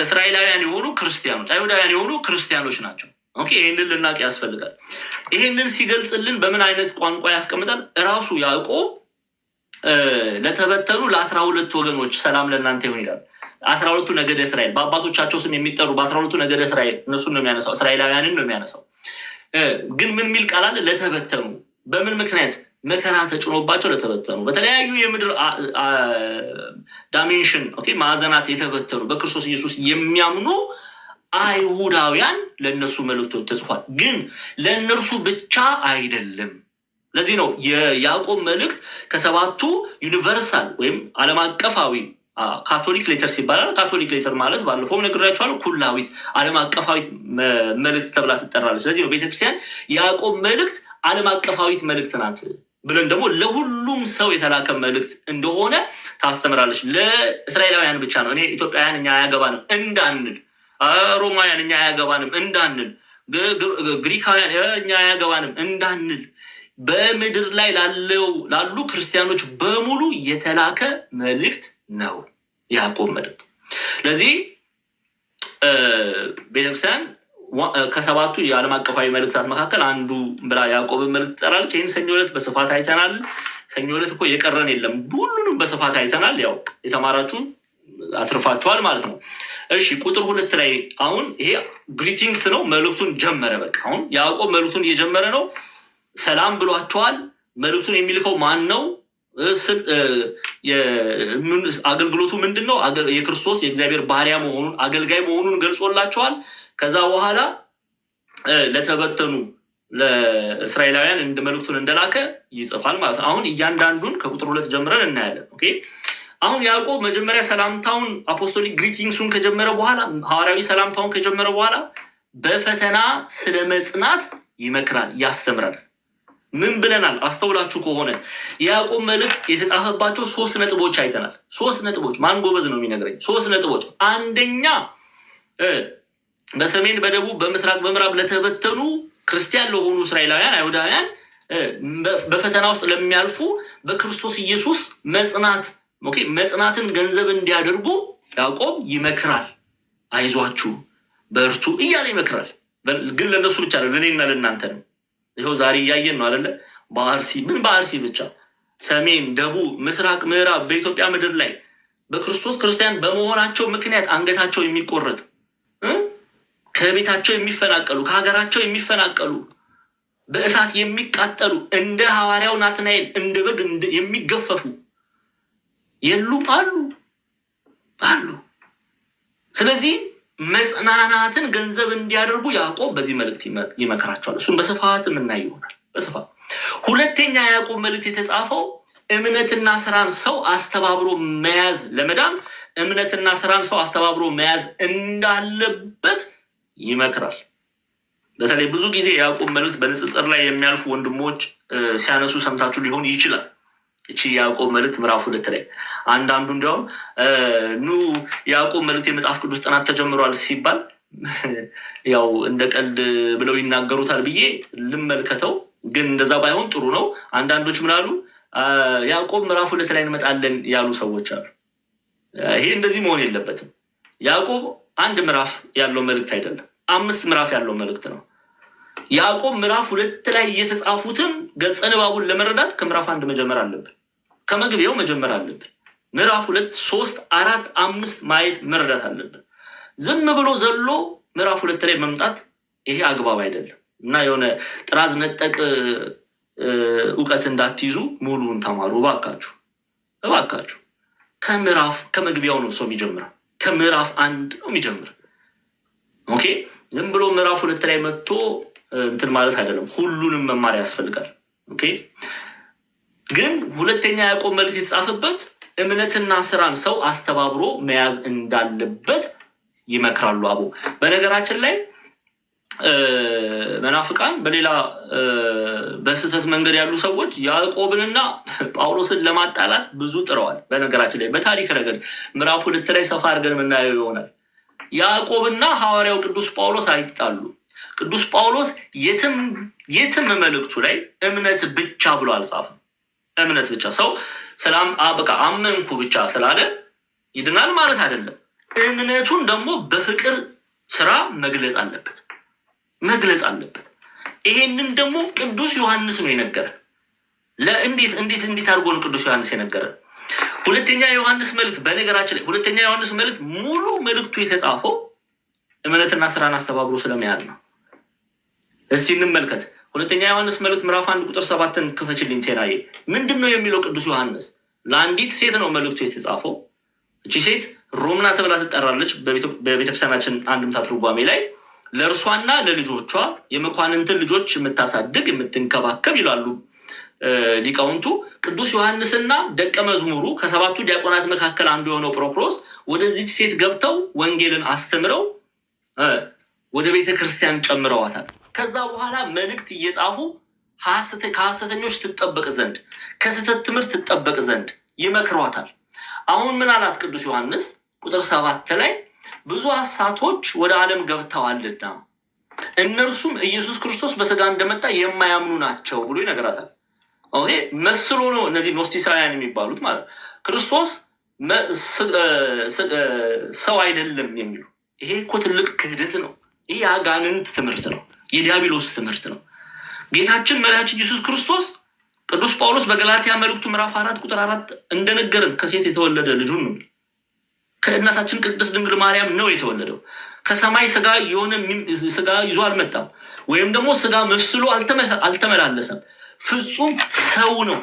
እስራኤላውያን የሆኑ ክርስቲያኖች አይሁዳውያን የሆኑ ክርስቲያኖች ናቸው። ኦኬ ይሄንን ልናውቅ ያስፈልጋል። ይሄንን ሲገልጽልን በምን አይነት ቋንቋ ያስቀምጣል? ራሱ ያዕቆብ ለተበተኑ ለ12 ወገኖች ሰላም ለእናንተ ይሁን ይላል። 12ቱ ነገደ እስራኤል በአባቶቻቸው ስም የሚጠሩ በ12ቱ ነገደ እስራኤል እነሱን ነው የሚያነሳው፣ እስራኤላውያንን ነው የሚያነሳው። ግን ምን የሚል ቃል አለ? ለተበተኑ። በምን ምክንያት? መከራ ተጭኖባቸው ለተበተኑ በተለያዩ የምድር ዳይሜንሽን ኦኬ ማዕዘናት የተበተኑ በክርስቶስ ኢየሱስ የሚያምኑ አይሁዳውያን ለእነሱ መልእክቶች ተጽፏል። ግን ለእነርሱ ብቻ አይደለም። ለዚህ ነው የያዕቆብ መልእክት ከሰባቱ ዩኒቨርሳል ወይም ዓለም አቀፋዊ ካቶሊክ ሌተርስ ይባላል። ካቶሊክ ሌተር ማለት ባለፈው ነግሬያችኋለሁ፣ ኩላዊት ዓለም አቀፋዊት መልእክት ተብላ ትጠራለች። ስለዚህ ነው ቤተክርስቲያን የያዕቆብ መልእክት ዓለም አቀፋዊት መልእክት ናት ብለን ደግሞ ለሁሉም ሰው የተላከ መልእክት እንደሆነ ታስተምራለች። ለእስራኤላውያን ብቻ ነው እኔ ኢትዮጵያውያን እኛ አያገባንም እንዳንል፣ ሮማውያን እኛ አያገባንም እንዳንል፣ ግሪካውያን እኛ አያገባንም እንዳንል በምድር ላይ ላሉ ክርስቲያኖች በሙሉ የተላከ መልእክት ነው ያዕቆብ መልእክት። ለዚህ ቤተክርስቲያን ከሰባቱ የዓለም አቀፋዊ መልእክታት መካከል አንዱ ብላ ያዕቆብን መልእክት ትጠራለች። ይህን ሰኞ ዕለት በስፋት አይተናል። ሰኞ ዕለት እኮ የቀረን የለም፣ ሁሉንም በስፋት አይተናል። ያው የተማራችሁ አትርፋችኋል ማለት ነው። እሺ ቁጥር 2 ላይ አሁን ይሄ ግሪቲንግስ ነው። መልእክቱን ጀመረ። በቃ አሁን ያዕቆብ መልእክቱን እየጀመረ ነው። ሰላም ብሏቸዋል። መልእክቱን የሚልከው ማን ነው? አገልግሎቱ ምንድን ነው? የክርስቶስ የእግዚአብሔር ባሪያ መሆኑን አገልጋይ መሆኑን ገልጾላቸዋል። ከዛ በኋላ ለተበተኑ ለእስራኤላውያን እንደ መልእክቱን እንደላከ ይጽፋል ማለት ነው። አሁን እያንዳንዱን ከቁጥር 2 ጀምረን እናያለን። ኦኬ አሁን ያዕቆብ መጀመሪያ ሰላምታውን አፖስቶሊክ ግሪቲንግሱን ከጀመረ በኋላ ሐዋርያዊ ሰላምታውን ከጀመረ በኋላ በፈተና ስለ መጽናት ይመክራል፣ ያስተምራል። ምን ብለናል? አስተውላችሁ ከሆነ ያዕቆብ መልእክት የተጻፈባቸው 3 ነጥቦች አይተናል። 3 ነጥቦች ማን ጎበዝ ነው የሚነግረኝ? 3 ነጥቦች። አንደኛ በሰሜን በደቡብ በምስራቅ በምዕራብ ለተበተኑ ክርስቲያን ለሆኑ እስራኤላውያን አይሁዳውያን በፈተና ውስጥ ለሚያልፉ በክርስቶስ ኢየሱስ መጽናትን ገንዘብ እንዲያደርጉ ያዕቆብ ይመክራል። አይዟችሁ በርቱ እያለ ይመክራል። ግን ለነሱ ብቻ አይደለም፣ ለእኔና ለእናንተ ነው። ይኸው ዛሬ እያየን ነው አይደለ? በአርሲ ብቻ ሰሜን፣ ደቡብ፣ ምስራቅ፣ ምዕራብ በኢትዮጵያ ምድር ላይ በክርስቶስ ክርስቲያን በመሆናቸው ምክንያት አንገታቸው የሚቆረጥ ከቤታቸው የሚፈናቀሉ ከሀገራቸው የሚፈናቀሉ በእሳት የሚቃጠሉ እንደ ሐዋርያው ናትናኤል እንደ በግ የሚገፈፉ የሉም አሉ። ስለዚህ መጽናናትን ገንዘብ እንዲያደርጉ ያዕቆብ በዚህ መልእክት ይመክራቸዋል። እሱም በስፋት የምናይ ይሆናል። በስፋት ሁለተኛ ያዕቆብ መልእክት የተጻፈው እምነትና ስራን ሰው አስተባብሮ መያዝ ለመዳን እምነትና ስራን ሰው አስተባብሮ መያዝ እንዳለበት ይመክራል። በተለይ ብዙ ጊዜ ያዕቆብ መልእክት በንጽጽር ላይ የሚያልፉ ወንድሞች ሲያነሱ ሰምታችሁ ሊሆን ይችላል። እቺ ያዕቆብ መልእክት ምዕራፍ 2 ላይ አንዳንዱ እንዲያውም ያዕቆብ መልእክት የመጽሐፍ ቅዱስ ጥናት ተጀምሯል ሲባል ያው እንደ ቀልድ ብለው ይናገሩታል ብዬ ልመልከተው። ግን እንደዛ ባይሆን ጥሩ ነው። አንዳንዶች ምን አሉ? ያዕቆብ ምዕራፍ 2 ላይ እንመጣለን ያሉ ሰዎች አሉ። ይሄ እንደዚህ መሆን የለበትም። ያዕቆብ አንድ ምዕራፍ ያለው መልእክት አይደለም፣ 5 ምዕራፍ ያለው መልእክት ነው። ያዕቆብ ምዕራፍ 2 ላይ የተጻፉትን ገጸ ንባቡን ለመረዳት ከምዕራፍ 1 መጀመር አለብን። ከመግቢያው መጀመር አለብን። ምዕራፍ 2፣ 3፣ 4፣ 5 ማየት መረዳት አለብን። ዝም ብሎ ዘሎ ምዕራፍ 2 ላይ መምጣት ይሄ አግባብ አይደለም እና የሆነ ጥራዝ ነጠቅ እውቀት እንዳትይዙ ሙሉን ተማሩ እባካችሁ። ከመግቢያው ነው ሰው የሚጀምረው። ከምዕራፍ 1 ነው የሚጀምረው። ኦኬ ዝም ብሎ ምዕራፍ 2 ላይ መጥቶ እንትን ማለት አይደለም። ሁሉንም መማር ያስፈልጋል። ኦኬ ግን ሁለተኛ ያዕቆብ መልእክት የተጻፈበት እምነትና ስራን ሰው አስተባብሮ መያዝ እንዳለበት ይመክራሉ። አቦ በነገራችን ላይ መናፍቃን በሌላ በስህተት መንገድ ያሉ ሰዎች ያዕቆብንና ጳውሎስን ለማጣላት ብዙ ጥረዋል። በነገራችን ላይ በታሪክ ረገድ ምዕራፍ 2 ላይ ሰፋ አድርገን የምናየው ይሆናል። ያዕቆብና ሐዋርያው ቅዱስ ጳውሎስ አይጣሉ። ቅዱስ ጳውሎስ የትም መልእክቱ ላይ እምነት ብቻ ብሎ አልጻፈም። እምነት ብቻ ሰው ሰላም በቃ አመንኩ ብቻ ስላለ ይድናል ማለት አይደለም። እምነቱን ደግሞ በፍቅር ስራ መግለጽ አለበት። ይሄንን ደግሞ ቅዱስ ዮሐንስ ነው የነገረን። እንዴት አድርጎ ነው ቅዱስ ዮሐንስ የነገረን? ሁለተኛ ዮሐንስ መልእክት በነገራችን ላይ ሁለተኛ ዮሐንስ መልእክት ሙሉ መልእክቱ የተጻፈው እምነትና ስራን አስተባብሮ ስለመያዝ ነው። እስቲ እንመልከት። ሁለተኛ ዮሐንስ መልእክት ምዕራፍ 1 ቁጥር 7ን ክፈችልኝ ቴናዬ። ምንድነው የሚለው ቅዱስ ዮሐንስ? ለአንዲት ሴት ነው መልእክቱ የተጻፈው። እቺ ሴት ሮምና ተብላ ትጠራለች በቤተክርስቲያናችን አንድምታ ትርጓሜ ላይ። ለእርሷና ለልጆቿ የመኳንንትን ልጆች የምታሳድግ የምትንከባከብ ይላሉ ሊቃውንቱ። ቅዱስ ዮሐንስና ደቀ መዝሙሩ ከ7ቱ ዲያቆናት መካከል አንዱ የሆነው ጵሮክሮስ ወደዚህ ሴት ገብተው ወንጌልን አስተምረው ወደ ቤተክርስቲያን ጨምረዋታል። ከዛ በኋላ መልእክት እየጻፉ ከሐሰተኞች ትጠበቅ ዘንድ ከስህተት ትምህርት ትጠበቅ ዘንድ ይመክሯታል። አሁን ምን አላት ቅዱስ ዮሐንስ? ቁጥር 7 ላይ ብዙ ሐሰቶች ወደ ዓለም ገብተዋልና እነርሱም ኢየሱስ ክርስቶስ በሥጋ እንደመጣ የማያምኑ ናቸው ብሎ ይነግራታል። ኦኬ መስሎ ነው እነዚህ ኖስቲሳውያን የሚባሉት ማለት ክርስቶስ ሰው አይደለም የሚሉ። ይሄ እኮ ትልቅ ክህደት ነው። ይሄ አጋንንት ትምህርት ነው፣ የዲያብሎስ ትምህርት ነው። ጌታችን መድኃኒታችን ኢየሱስ ክርስቶስ ቅዱስ ጳውሎስ በገላትያ መልእክቱ ምዕራፍ 4 ቁጥር 4 እንደነገረን ከሴት የተወለደ ልጁን ነው። ከእናታችን ቅድስት ድንግል ማርያም ነው የተወለደው። ከሰማይ ስጋ የሆነ ስጋ ይዞ አልመጣም፣ ወይም ደግሞ ስጋ መስሎ አልተመላለሰም። ፍጹም ሰው ነው።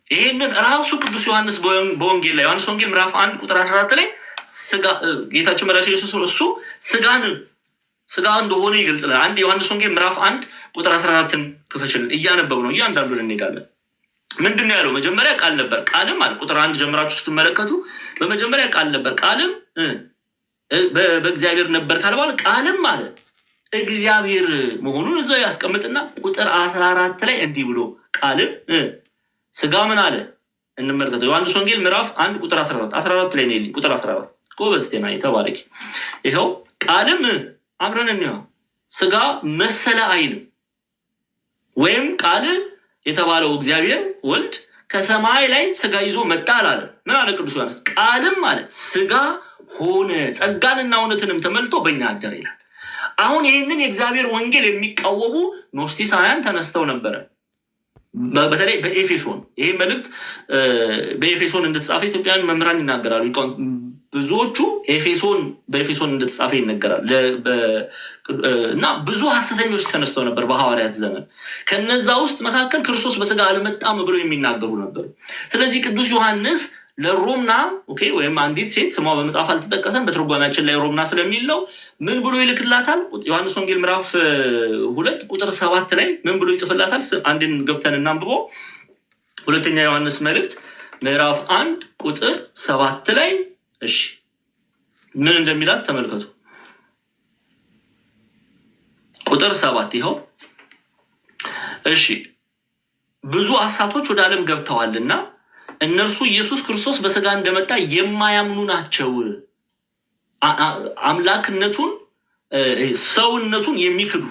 ይህንን ራሱ ቅዱስ ዮሐንስ በወንጌል ላይ ዮሐንስ ወንጌል ምዕራፍ 1 ቁጥር 14 ላይ ስጋ ጌታችን መድኃኒታችን ኢየሱስ እሱ ስጋ እንደሆነ ይገልጽልናል። አንድ ዮሐንስ ወንጌል ምዕራፍ 1 ቁጥር 14ን ክፈችልን፣ እያነበብ ነው እያንዳንዱን እንሄዳለን። ምንድነው ያለው? መጀመሪያ ቃል ነበር፣ ቃልም አለ። ቁጥር 1 ጀምራችሁ ስትመለከቱ በመጀመሪያ ቃል ነበር፣ ቃልም በእግዚአብሔር ነበር ካልባለ ቃልም አለ እግዚአብሔር መሆኑን እዛው ያስቀምጥና ቁጥር 14 ላይ እንዲህ ብሎ ቃልም ስጋ ምን አለ እንመልከተው። ዮሐንስ ወንጌል ምዕራፍ 1 ቁጥር 14 ላይ ነው። ቁጥር 14 ጎበስቴና የተባረክ ይኸው ቃልም አብረን ነው ስጋ መሰለ አይልም፣ ወይም ቃል የተባለው እግዚአብሔር ወልድ ከሰማይ ላይ ስጋ ይዞ መጣ አላለ። ምን አለ ቅዱስ ዮሐንስ? ቃልም አለ ስጋ ሆነ ጸጋንና እውነትንም ተመልቶ በእኛ አደረ ይላል። አሁን ይህንን የእግዚአብሔር ወንጌል የሚቃወሙ ኖስቲሳውያን ተነስተው ነበረ። በተለይ በኤፌሶን ይሄ መልእክት በኤፌሶን እንደተጻፈ ኢትዮጵያውያን መምህራን ይናገራሉ። ብዙዎቹ በኤፌሶን እንደተጻፈ ይነገራል እና ብዙ ሐሰተኞች ተነስተው ነበር በሐዋርያት ዘመን። ከነዛ ውስጥ መካከል ክርስቶስ በስጋ አልመጣም ብለው የሚናገሩ ነበሩ። ስለዚህ ቅዱስ ዮሐንስ ለሮምና ወይም አንዲት ሴት ስሟ በመጽሐፍ አልተጠቀሰም፣ በትርጓሜያችን ላይ ሮምና ስለሚል ነው። ምን ብሎ ይልክላታል? ዮሐንስ ወንጌል ምዕራፍ 2 ቁጥር 7 ላይ ምን ብሎ ይጽፍላታል? አንድን ገብተን እናንብበው። ሁለተኛ ዮሐንስ መልእክት ምዕራፍ 1 ቁጥር 7 ላይ እሺ ምን እንደሚላት ተመልከቱ። ቁጥር 7 ይኸው እሺ ብዙ ሐሰቶች ወደ ዓለም ገብተዋልና እነርሱ ኢየሱስ ክርስቶስ በስጋ እንደመጣ የማያምኑ ናቸው። አምላክነቱን ሰውነቱን የሚክዱ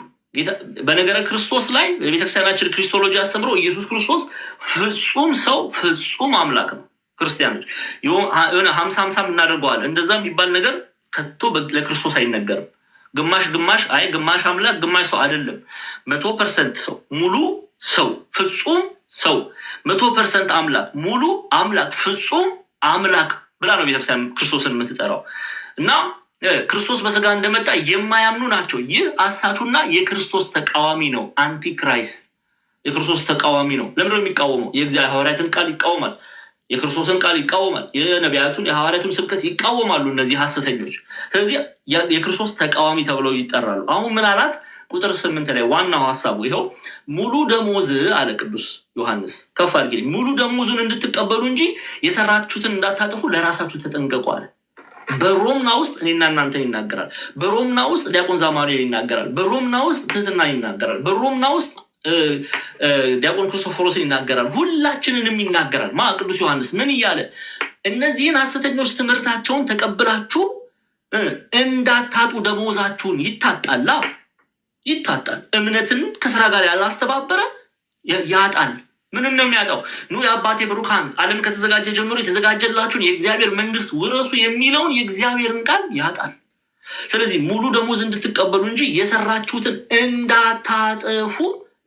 በነገረ ክርስቶስ ላይ በቤተክርስቲያናችን ክሪስቶሎጂ አስተምሮ ኢየሱስ ክርስቶስ ፍጹም ሰው ፍጹም አምላክ ነው። ክርስቲያኖች የሆነ 50-50 እናደርገዋለን። እንደዛ የሚባል ነገር ከቶ ለክርስቶስ አይነገርም። ግማሽ አምላክ ግማሽ ሰው አይደለም። 100% ሰው ሙሉ ሰው ፍጹም ሰው 100% አምላክ ሙሉ አምላክ ፍጹም አምላክ ብላ ነው ቤተክርስቲያን ክርስቶስን የምትጠራው። እና ክርስቶስ በስጋ እንደመጣ የማያምኑ ናቸው። ይህ አሳቹና የክርስቶስ ተቃዋሚ ነው። አንቲክራይስት የክርስቶስ ተቃዋሚ ነው። ለምን ነው የሚቃወመው? የእግዚአብሔር ሐዋርያትን ቃል ይቃወማል፣ የክርስቶስን ቃል ይቃወማል፣ የነቢያቱን የሐዋርያቱን ስብከት ይቃወማሉ እነዚህ ሐሰተኞች። ስለዚህ የክርስቶስ ተቃዋሚ ተብለው ይጠራሉ። አሁን ምን አላት? ቁጥር 8 ላይ ዋናው ሐሳቡ ይኸው ሙሉ ደሞዝ አለ ቅዱስ ዮሐንስ። ከፍ አድርጌ ሙሉ ደሞዙን እንድትቀበሉ እንጂ የሰራችሁትን እንዳታጠፉ ለራሳችሁ ተጠንቀቁ አለ። በሮምና ውስጥ እኔና እናንተን ይናገራል። በሮምና ውስጥ ዲያቆን ዛማሪያ ይናገራል። በሮምና ውስጥ ትህትና ይናገራል። በሮምና ውስጥ ዲያቆን ክርስቶፎሮስን ይናገራል። ሁላችንንም ይናገራል። ቅዱስ ዮሐንስ ምን እያለ እነዚህን ሐሰተኞች ትምህርታቸውን ተቀብላችሁ እንዳታጡ ደሞዛችሁን ይታጣል። እምነትን ከስራ ጋር ያላስተባበረ ያጣል። ምንም ነው የሚያጣው? ኑ የአባቴ ብሩካን ዓለም ከተዘጋጀ ጀምሮ የተዘጋጀላችሁን የእግዚአብሔር መንግስት ውረሱ የሚለውን የእግዚአብሔርን ቃል ያጣል። ስለዚህ ሙሉ ደሞዝ እንድትቀበሉ እንጂ የሰራችሁትን እንዳታጠፉ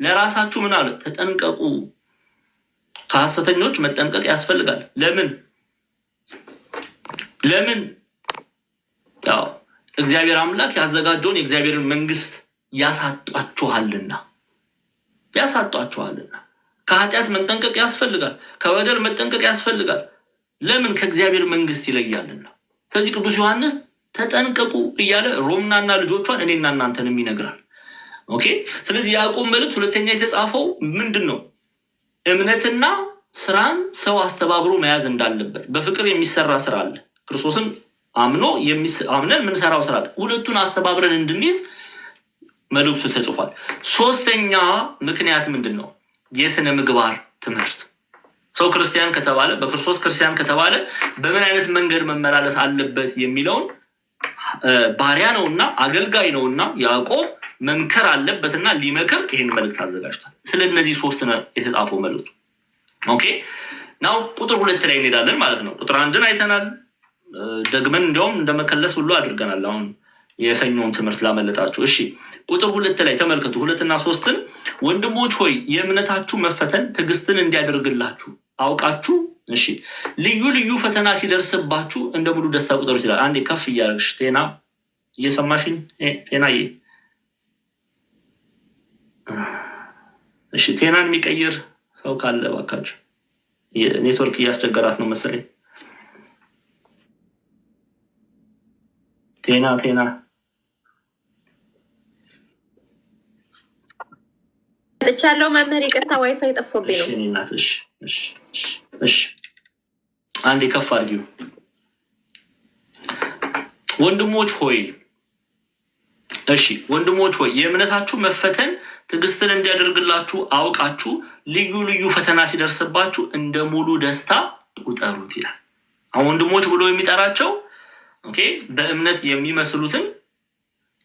ለራሳችሁ ምን አለ? ተጠንቀቁ። ከሐሰተኞች መጠንቀቅ ያስፈልጋል። ለምን? ያው እግዚአብሔር አምላክ ያዘጋጀውን የእግዚአብሔርን መንግስት ያሳጣችኋልና። ከኃጢአት መጠንቀቅ ያስፈልጋል። ከበደል መጠንቀቅ ያስፈልጋል። ለምን? ከእግዚአብሔር መንግስት ይለያልና። ስለዚህ ቅዱስ ዮሐንስ ተጠንቀቁ እያለ ሮምናና ልጆቿን እኔና እናንተንም ይነግራል። ስለዚህ ያዕቆብ መልእክት ሁለተኛ የተጻፈው ምንድን ነው? እምነትና ስራን ሰው አስተባብሮ መያዝ እንዳለበት። በፍቅር የሚሰራ ስራ አለ። ክርስቶስን አምነን የምንሰራው ስራ አለ። ሁለቱን አስተባብረን እንድንይዝ መልእክቱ ተጽፏል። ሶስተኛ ምክንያት ምንድን ነው? የስነ ምግባር ትምህርት። ሰው ክርስቲያን ከተባለ በክርስቶስ ክርስቲያን ከተባለ በምን አይነት መንገድ መመላለስ አለበት የሚለውን ባሪያ ነውና አገልጋይ ነውና ያዕቆብ መምከር አለበትና ሊመክር ይህን መልእክት አዘጋጅቷል። ስለነዚህ ሶስት ነው የተጻፈው መልእክቱ። ናው ቁጥር 2 ላይ እንሄዳለን ማለት ነው። ቁጥር 1ን አይተናል። ደግመን እንዲያውም እንደመከለስ ሁሉ አድርገናል። አሁን የሰኞውን ትምህርት ላመለጣችሁ። እሺ ቁጥር 2 ላይ ተመልከቱ። 2 እና 3ን ወንድሞች ሆይ የእምነታችሁ መፈተን ትዕግስትን እንዲያደርግላችሁ አውቃችሁ እሺ ልዩ ልዩ ፈተና ሲደርስባችሁ እንደ ሙሉ ደስታ ቁጠሩ ይችላል። አንዴ ከፍ እያደረግሽ ቴና እየሰማሽኝ ቴናዬ? እሺ ቴናን የሚቀይር ሰው ካለ እባካችሁ። ኔትወርክ እያስቸገራት ነው መሰለኝ። ቴና ለቻለው መምህር ይቅርታ ዋይፋይ ጠፍቶብኝ ነው። እሺ እናትሽ እሺ አንዴ ከፍ አድርጊው። ወንድሞች ሆይ እሺ ወንድሞች ሆይ የእምነታችሁ መፈተን ትዕግስትን እንዲያደርግላችሁ አውቃችሁ ልዩ ልዩ ፈተና ሲደርስባችሁ እንደ ሙሉ ደስታ ቁጠሩት ይላል። አሁን ወንድሞች ብሎ የሚጠራቸው ኦኬ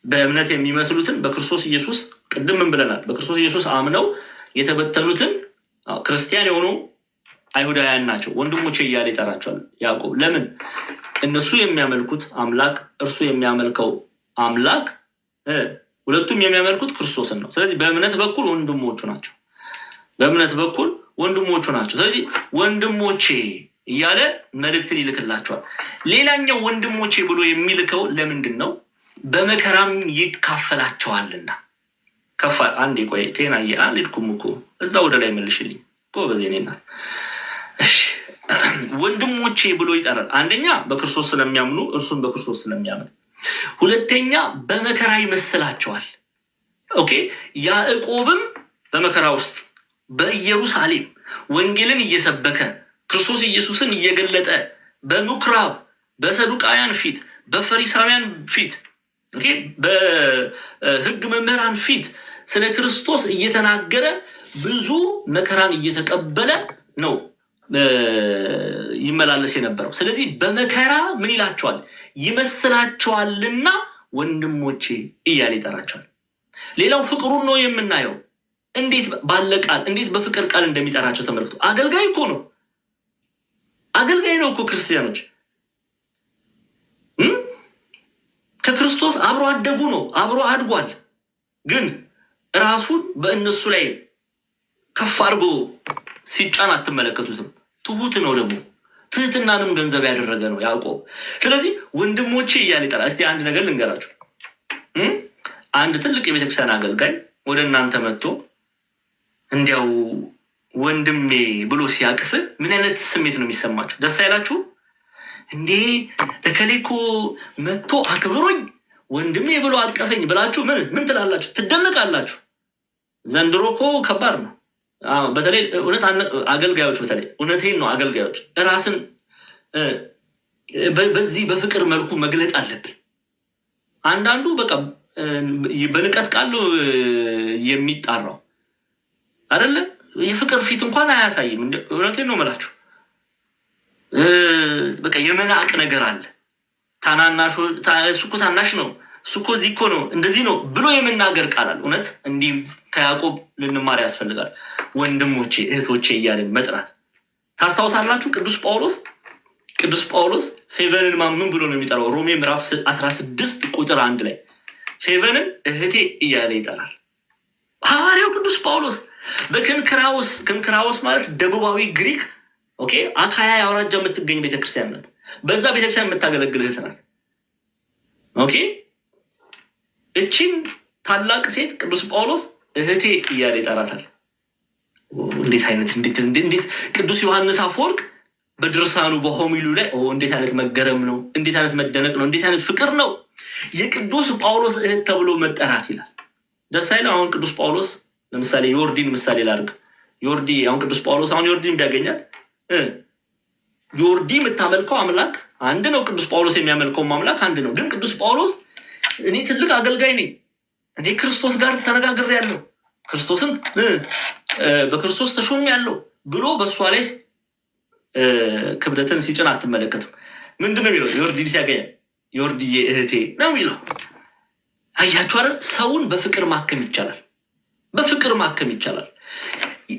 በእምነት የሚመስሉትን በክርስቶስ ኢየሱስ ቅድም ምን ብለናል? በክርስቶስ ኢየሱስ አምነው የተበተኑትን ክርስቲያን የሆኑ አይሁዳውያን ናቸው ወንድሞቼ እያለ ይጠራቸዋል ያዕቆብ። ለምን? እነሱ የሚያመልኩት አምላክ እርሱ የሚያመልከው አምላክ ሁለቱም የሚያመልኩት ክርስቶስን ነው። ስለዚህ በእምነት በኩል ወንድሞቹ ናቸው። ስለዚህ ወንድሞቼ እያለ መልእክትን ይልክላቸዋል። ሌላኛው ወንድሞቼ ብሎ የሚልከው ለምንድን ነው? በመከራም ይካፈላቸዋልና። ከፋል አንዴ ቆይ ቴናዬ አልሄድኩም እኮ እዛ ወደ ላይ መልሽልኝ እኮ በዜኔና ወንድሞቼ ብሎ ይጠራል። አንደኛ በክርስቶስ ስለሚያምኑ እርሱም በክርስቶስ ስለሚያምን፣ ሁለተኛ በመከራ ይመስላቸዋል። ኦኬ ያዕቆብም በመከራ ውስጥ በኢየሩሳሌም ወንጌልን እየሰበከ ክርስቶስ ኢየሱስን እየገለጠ በምኩራብ በሰዱቃውያን ፊት በፈሪሳውያን ፊት ኦኬ በሕግ መምህራን ፊት ስለ ክርስቶስ እየተናገረ ብዙ መከራን እየተቀበለ ነው ይመላለስ የነበረው። ስለዚህ በመከራ ምን ይላቸዋል? ይመስላቸዋልና ወንድሞቼ እያለ ይጠራቸዋል። ሌላው ፍቅሩን ነው የምናየው። እንዴት ባለ ቃል እንዴት በፍቅር ቃል እንደሚጠራቸው ተመልክቶ። አገልጋይ ነው እኮ ክርስቲያኖች ከክርስቶስ አብሮ አደጉ ነው፣ አብሮ አድጓል። ግን ራሱን በእነሱ ላይ ከፍ አድርጎ ሲጫን አትመለከቱትም። ትሁት ነው ደግሞ ትህትናንም ገንዘብ ያደረገ ነው ያዕቆብ። ስለዚህ ወንድሞቼ እያለ ይጠራል። እስቲ አንድ ነገር ልንገራችሁ። አንድ ትልቅ የቤተክርስቲያን አገልጋይ ወደ እናንተ መጥቶ እንዲያው ወንድሜ ብሎ ሲያቅፍ ምን አይነት ስሜት ነው የሚሰማችሁ? ደስ አይላችሁ እንዴ? እከሌ እኮ መጥቶ አክብሮኝ ወንድሜ ብሎ አቀፈኝ ብላችሁ ምን ትላላችሁ? ትደነቃላችሁ። ዘንድሮ እኮ ከባድ ነው። በተለይ እውነት አገልጋዮች በተለይ እውነቴን ነው አገልጋዮች ራስን በዚህ በፍቅር መልኩ መግለጥ አለብን። አንዳንዱ በቃ በንቀት ቃል የሚጣራው አይደለ? የፍቅር ፊት እንኳን አያሳይም። እውነቴን ነው የምላችሁ። በቃ የመናቅ ነገር አለ። እሱ እኮ ታናሽ ነው፣ እሱ እኮ እዚህ እኮ ነው፣ እንደዚህ ነው ብሎ የመናገር ቃል አለ። እውነት እንዲህ ከያዕቆብ ልንማር ያስፈልጋል። ወንድሞቼ እህቶቼ እያለን መጥራት ታስታውሳላችሁ። ቅዱስ ጳውሎስ ፌቨንን ምን ብሎ ነው የሚጠራው? ሮሜ ምዕራፍ 16 ቁጥር 1 ላይ ፌቨንን እህቴ እያለ ይጠራል ሐዋርያው ቅዱስ ጳውሎስ። በክንክራዎስ ማለት ደቡባዊ ግሪክ ኦኬ አካያ አውራጃ የምትገኝ ቤተክርስቲያን ናት። በዛ ቤተክርስቲያን የምታገለግል እህት ናት። ኦኬ እቺን ታላቅ ሴት ቅዱስ ጳውሎስ እህቴ እያለ ይጠራታል። እንዴት ቅዱስ ዮሐንስ አፈወርቅ በድርሳኑ በሆሚሉ ላይ እንዴት አይነት መገረም ነው፣ እንዴት አይነት መደነቅ ነው፣ እንዴት አይነት ፍቅር ነው የቅዱስ ጳውሎስ እህት ተብሎ መጠራት ይላል። ደስ አይለው? አሁን ቅዱስ ጳውሎስ ለምሳሌ ዮርዲን ምሳሌ ላድርግ። አሁን ቅዱስ ጳውሎስ አሁን ዮርዲን ቢያገኛት ዮርዲ የምታመልከው አምላክ አንድ ነው፣ ቅዱስ ጳውሎስ የሚያመልከው አምላክ አንድ ነው። ግን ቅዱስ ጳውሎስ እኔ ትልቅ አገልጋይ ነኝ፣ እኔ ክርስቶስ ጋር ተነጋግሬያለሁ፣ ክርስቶስን በክርስቶስ ተሾሜያለሁ ብሎ በእሷ ላይ ክብደትን ሲጭን አትመለከቱም። ምንድነው የሚለው? ዮርዲን ሲያገኝ ዮርዲዬ እህቴ ነው የሚለው። አያችሁ አይደል? ሰውን በፍቅር ማከም ይቻላል።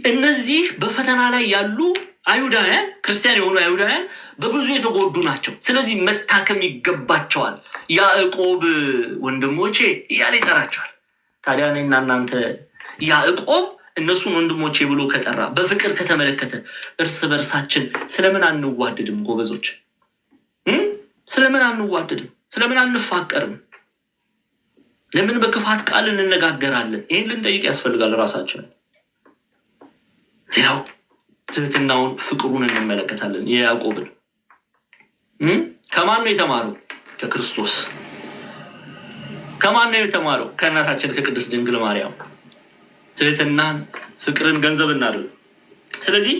እነዚህ በፈተና ላይ ያሉ አይሁዳውያን ክርስቲያን የሆኑ አይሁዳውያን በብዙ የተጎዱ ናቸው። ስለዚህ መታከም ይገባቸዋል። ያዕቆብ ወንድሞቼ እያለ ይጠራቸዋል። ታዲያ እኔና እናንተ ያዕቆብ እነሱን ወንድሞቼ ብሎ ከጠራ በፍቅር ከተመለከተ እርስ በርሳችን ስለምን አንዋደድም? ጎበዞች ስለምን አንዋደድም? ስለምን አንፋቀርም? ለምን በክፋት ቃል እንነጋገራለን? ይህን ልንጠይቅ ያስፈልጋል ራሳችንን። ያው ትህትናውን ፍቅሩን እንመለከታለን። የያዕቆብን ከማን ነው የተማረው? ከክርስቶስ። ከማን ነው የተማረው? ከእናታችን ከቅድስት ድንግል ማርያም። ትህትናን ፍቅርን ገንዘብ እናድርግ። ስለዚህ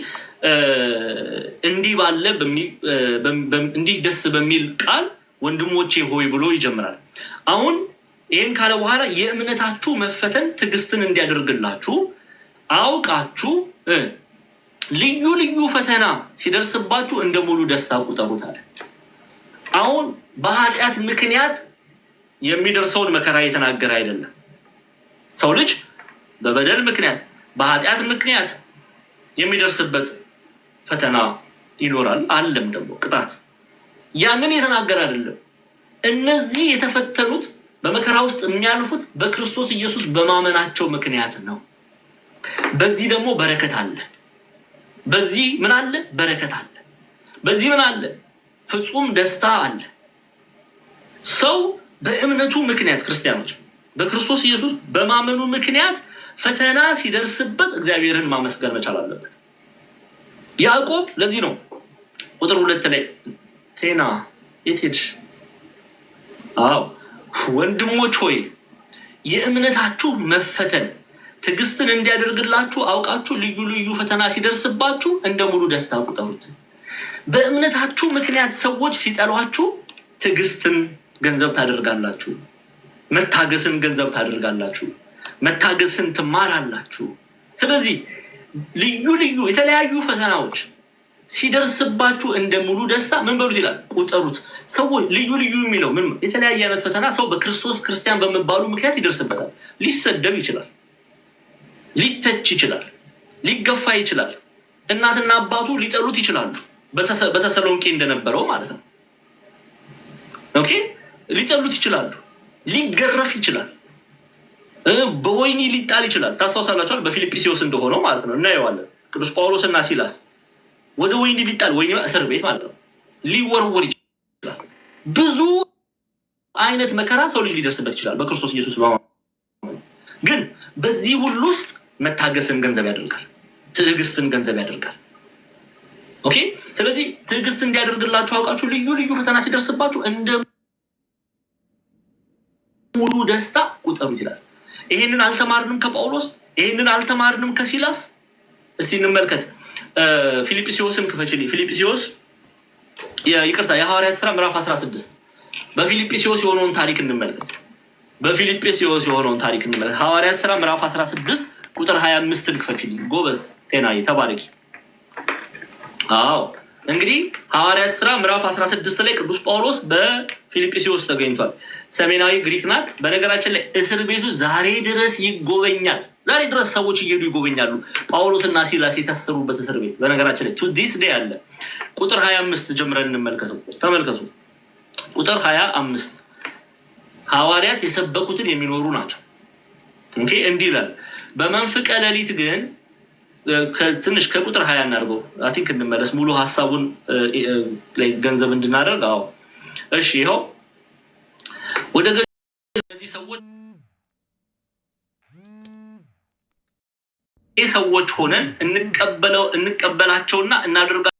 እንዲህ ባለ እንዲህ ደስ በሚል ቃል ወንድሞቼ ሆይ ብሎ ይጀምራል። አሁን ይህን ካለ በኋላ የእምነታችሁ መፈተን ትዕግስትን እንዲያደርግላችሁ አውቃችሁ ልዩ ልዩ ፈተና ሲደርስባችሁ እንደ ሙሉ ደስታ ቁጠሩታል። አሁን በኃጢአት ምክንያት የሚደርሰውን መከራ የተናገረ አይደለም። ሰው ልጅ በበደል ምክንያት በኃጢአት ምክንያት የሚደርስበት ፈተና ይኖራል፣ አለም ደግሞ ቅጣት። ያንን የተናገረ አይደለም። እነዚህ የተፈተኑት በመከራ ውስጥ የሚያልፉት በክርስቶስ ኢየሱስ በማመናቸው ምክንያት ነው። በዚህ ደግሞ በረከት አለ። በዚህ ምን አለ? በረከት አለ። በዚህ ምን አለ? ፍጹም ደስታ አለ። ሰው በእምነቱ ምክንያት ክርስቲያኖች በክርስቶስ ኢየሱስ በማመኑ ምክንያት ፈተና ሲደርስበት እግዚአብሔርን ማመስገን መቻል አለበት። ያዕቆብ ለዚህ ነው ቁጥር 2 ላይ ቴና የትሄድሽ? አዎ ወንድሞች ሆይ የእምነታችሁ መፈተን ትዕግስትን እንዲያደርግላችሁ አውቃችሁ ልዩ ልዩ ፈተና ሲደርስባችሁ እንደ ሙሉ ደስታ ቁጠሩት። በእምነታችሁ ምክንያት ሰዎች ሲጠሏችሁ ትዕግስትን ገንዘብ ታደርጋላችሁ፣ መታገስን ገንዘብ ታደርጋላችሁ፣ መታገስን ትማራላችሁ። ስለዚህ ልዩ ልዩ የተለያዩ ፈተናዎች ሲደርስባችሁ እንደ ሙሉ ደስታ ምን በሉት ይላል? ቁጠሩት። ሰዎች ልዩ ልዩ የሚለው ምን? የተለያየ አይነት ፈተና ሰው በክርስቶስ ክርስቲያን በመባሉ ምክንያት ይደርስበታል። ሊሰደብ ይችላል፣ ሊተች ይችላል፣ ሊገፋ ይችላል። እናትና አባቱ ሊጠሉት ይችላሉ። በተሰሎንቄ እንደነበረው ማለት ነው። ኦኬ፣ ሊጠሉት ይችላሉ፣ ሊገረፍ ይችላል፣ በወይኒ ሊጣል ይችላል። ታስታውሳላችኋል በፊልጵስዩስ እንደሆነው ማለት ነው። እናየዋለን። ቅዱስ ጳውሎስ እና ሲላስ ወደ ወይኒ ሊጣል፣ ወይኒ እስር ቤት ማለት ነው፣ ሊወርወር ይችላል። ብዙ አይነት መከራ ሰው ልጅ ሊደርስበት ይችላል በክርስቶስ ኢየሱስ ግን በዚህ ሁሉ ውስጥ መታገስን ገንዘብ ያደርጋል፣ ትዕግስትን ገንዘብ ያደርጋል። ኦኬ፣ ስለዚህ ትዕግስት እንዲያደርግላችሁ አውቃችሁ ልዩ ልዩ ፈተና ሲደርስባችሁ እንደ ሙሉ ደስታ ቁጠሩት ይላል። ይሄንን አልተማርንም ከጳውሎስ? ይሄንን አልተማርንም ከሲላስ? እስቲ እንመልከት። ፊልጵስዩስን ክፈችልኝ። ፊልጵስዩስ ይቅርታ፣ የሐዋርያት ሥራ ምዕራፍ 16 በፊልጵስዩስ የሆነውን ታሪክ እንመልከት። በፊልጵስዩስ የሆነውን ታሪክ እንመልከት። ሐዋርያት ሥራ ምዕራፍ 16 ቁጥር 25ን ክፈችልኝ። ጎበዝ ጤናዬ ተባረኪ። አዎ እንግዲህ ሐዋርያት ሥራ ምዕራፍ 16 ላይ ቅዱስ ጳውሎስ በፊልጵስዩስ ተገኝቷል። ሰሜናዊ ግሪክ ናት። በነገራችን ላይ እስር ቤቱ ዛሬ ድረስ ይጎበኛል። ዛሬ ድረስ ሰዎች እየሄዱ ይጎበኛሉ። ጳውሎስና ሲላስ የታሰሩበት እስር ቤት በነገራችን ላይ ቱ ዲስ ዴይ አለ። ቁጥር 25 ጀምረን እንመልከተው። ተመልከቱ። ቁጥር 25 ሐዋርያት የሰበኩትን የሚኖሩ ናቸው። ኦኬ፣ እንዲህ ይላል። በመንፈቀ ሌሊት ግን ትንሽ ከቁጥር 20 እናድርገው። አይ ቲንክ እንመለስ ሙሉ ሐሳቡን ላይ ገንዘብ እንድናደርግ። አዎ እሺ፣ ይኸው ወደ እነዚህ ሰዎች ሆነን እንቀበላቸውና እናደርጋቸው።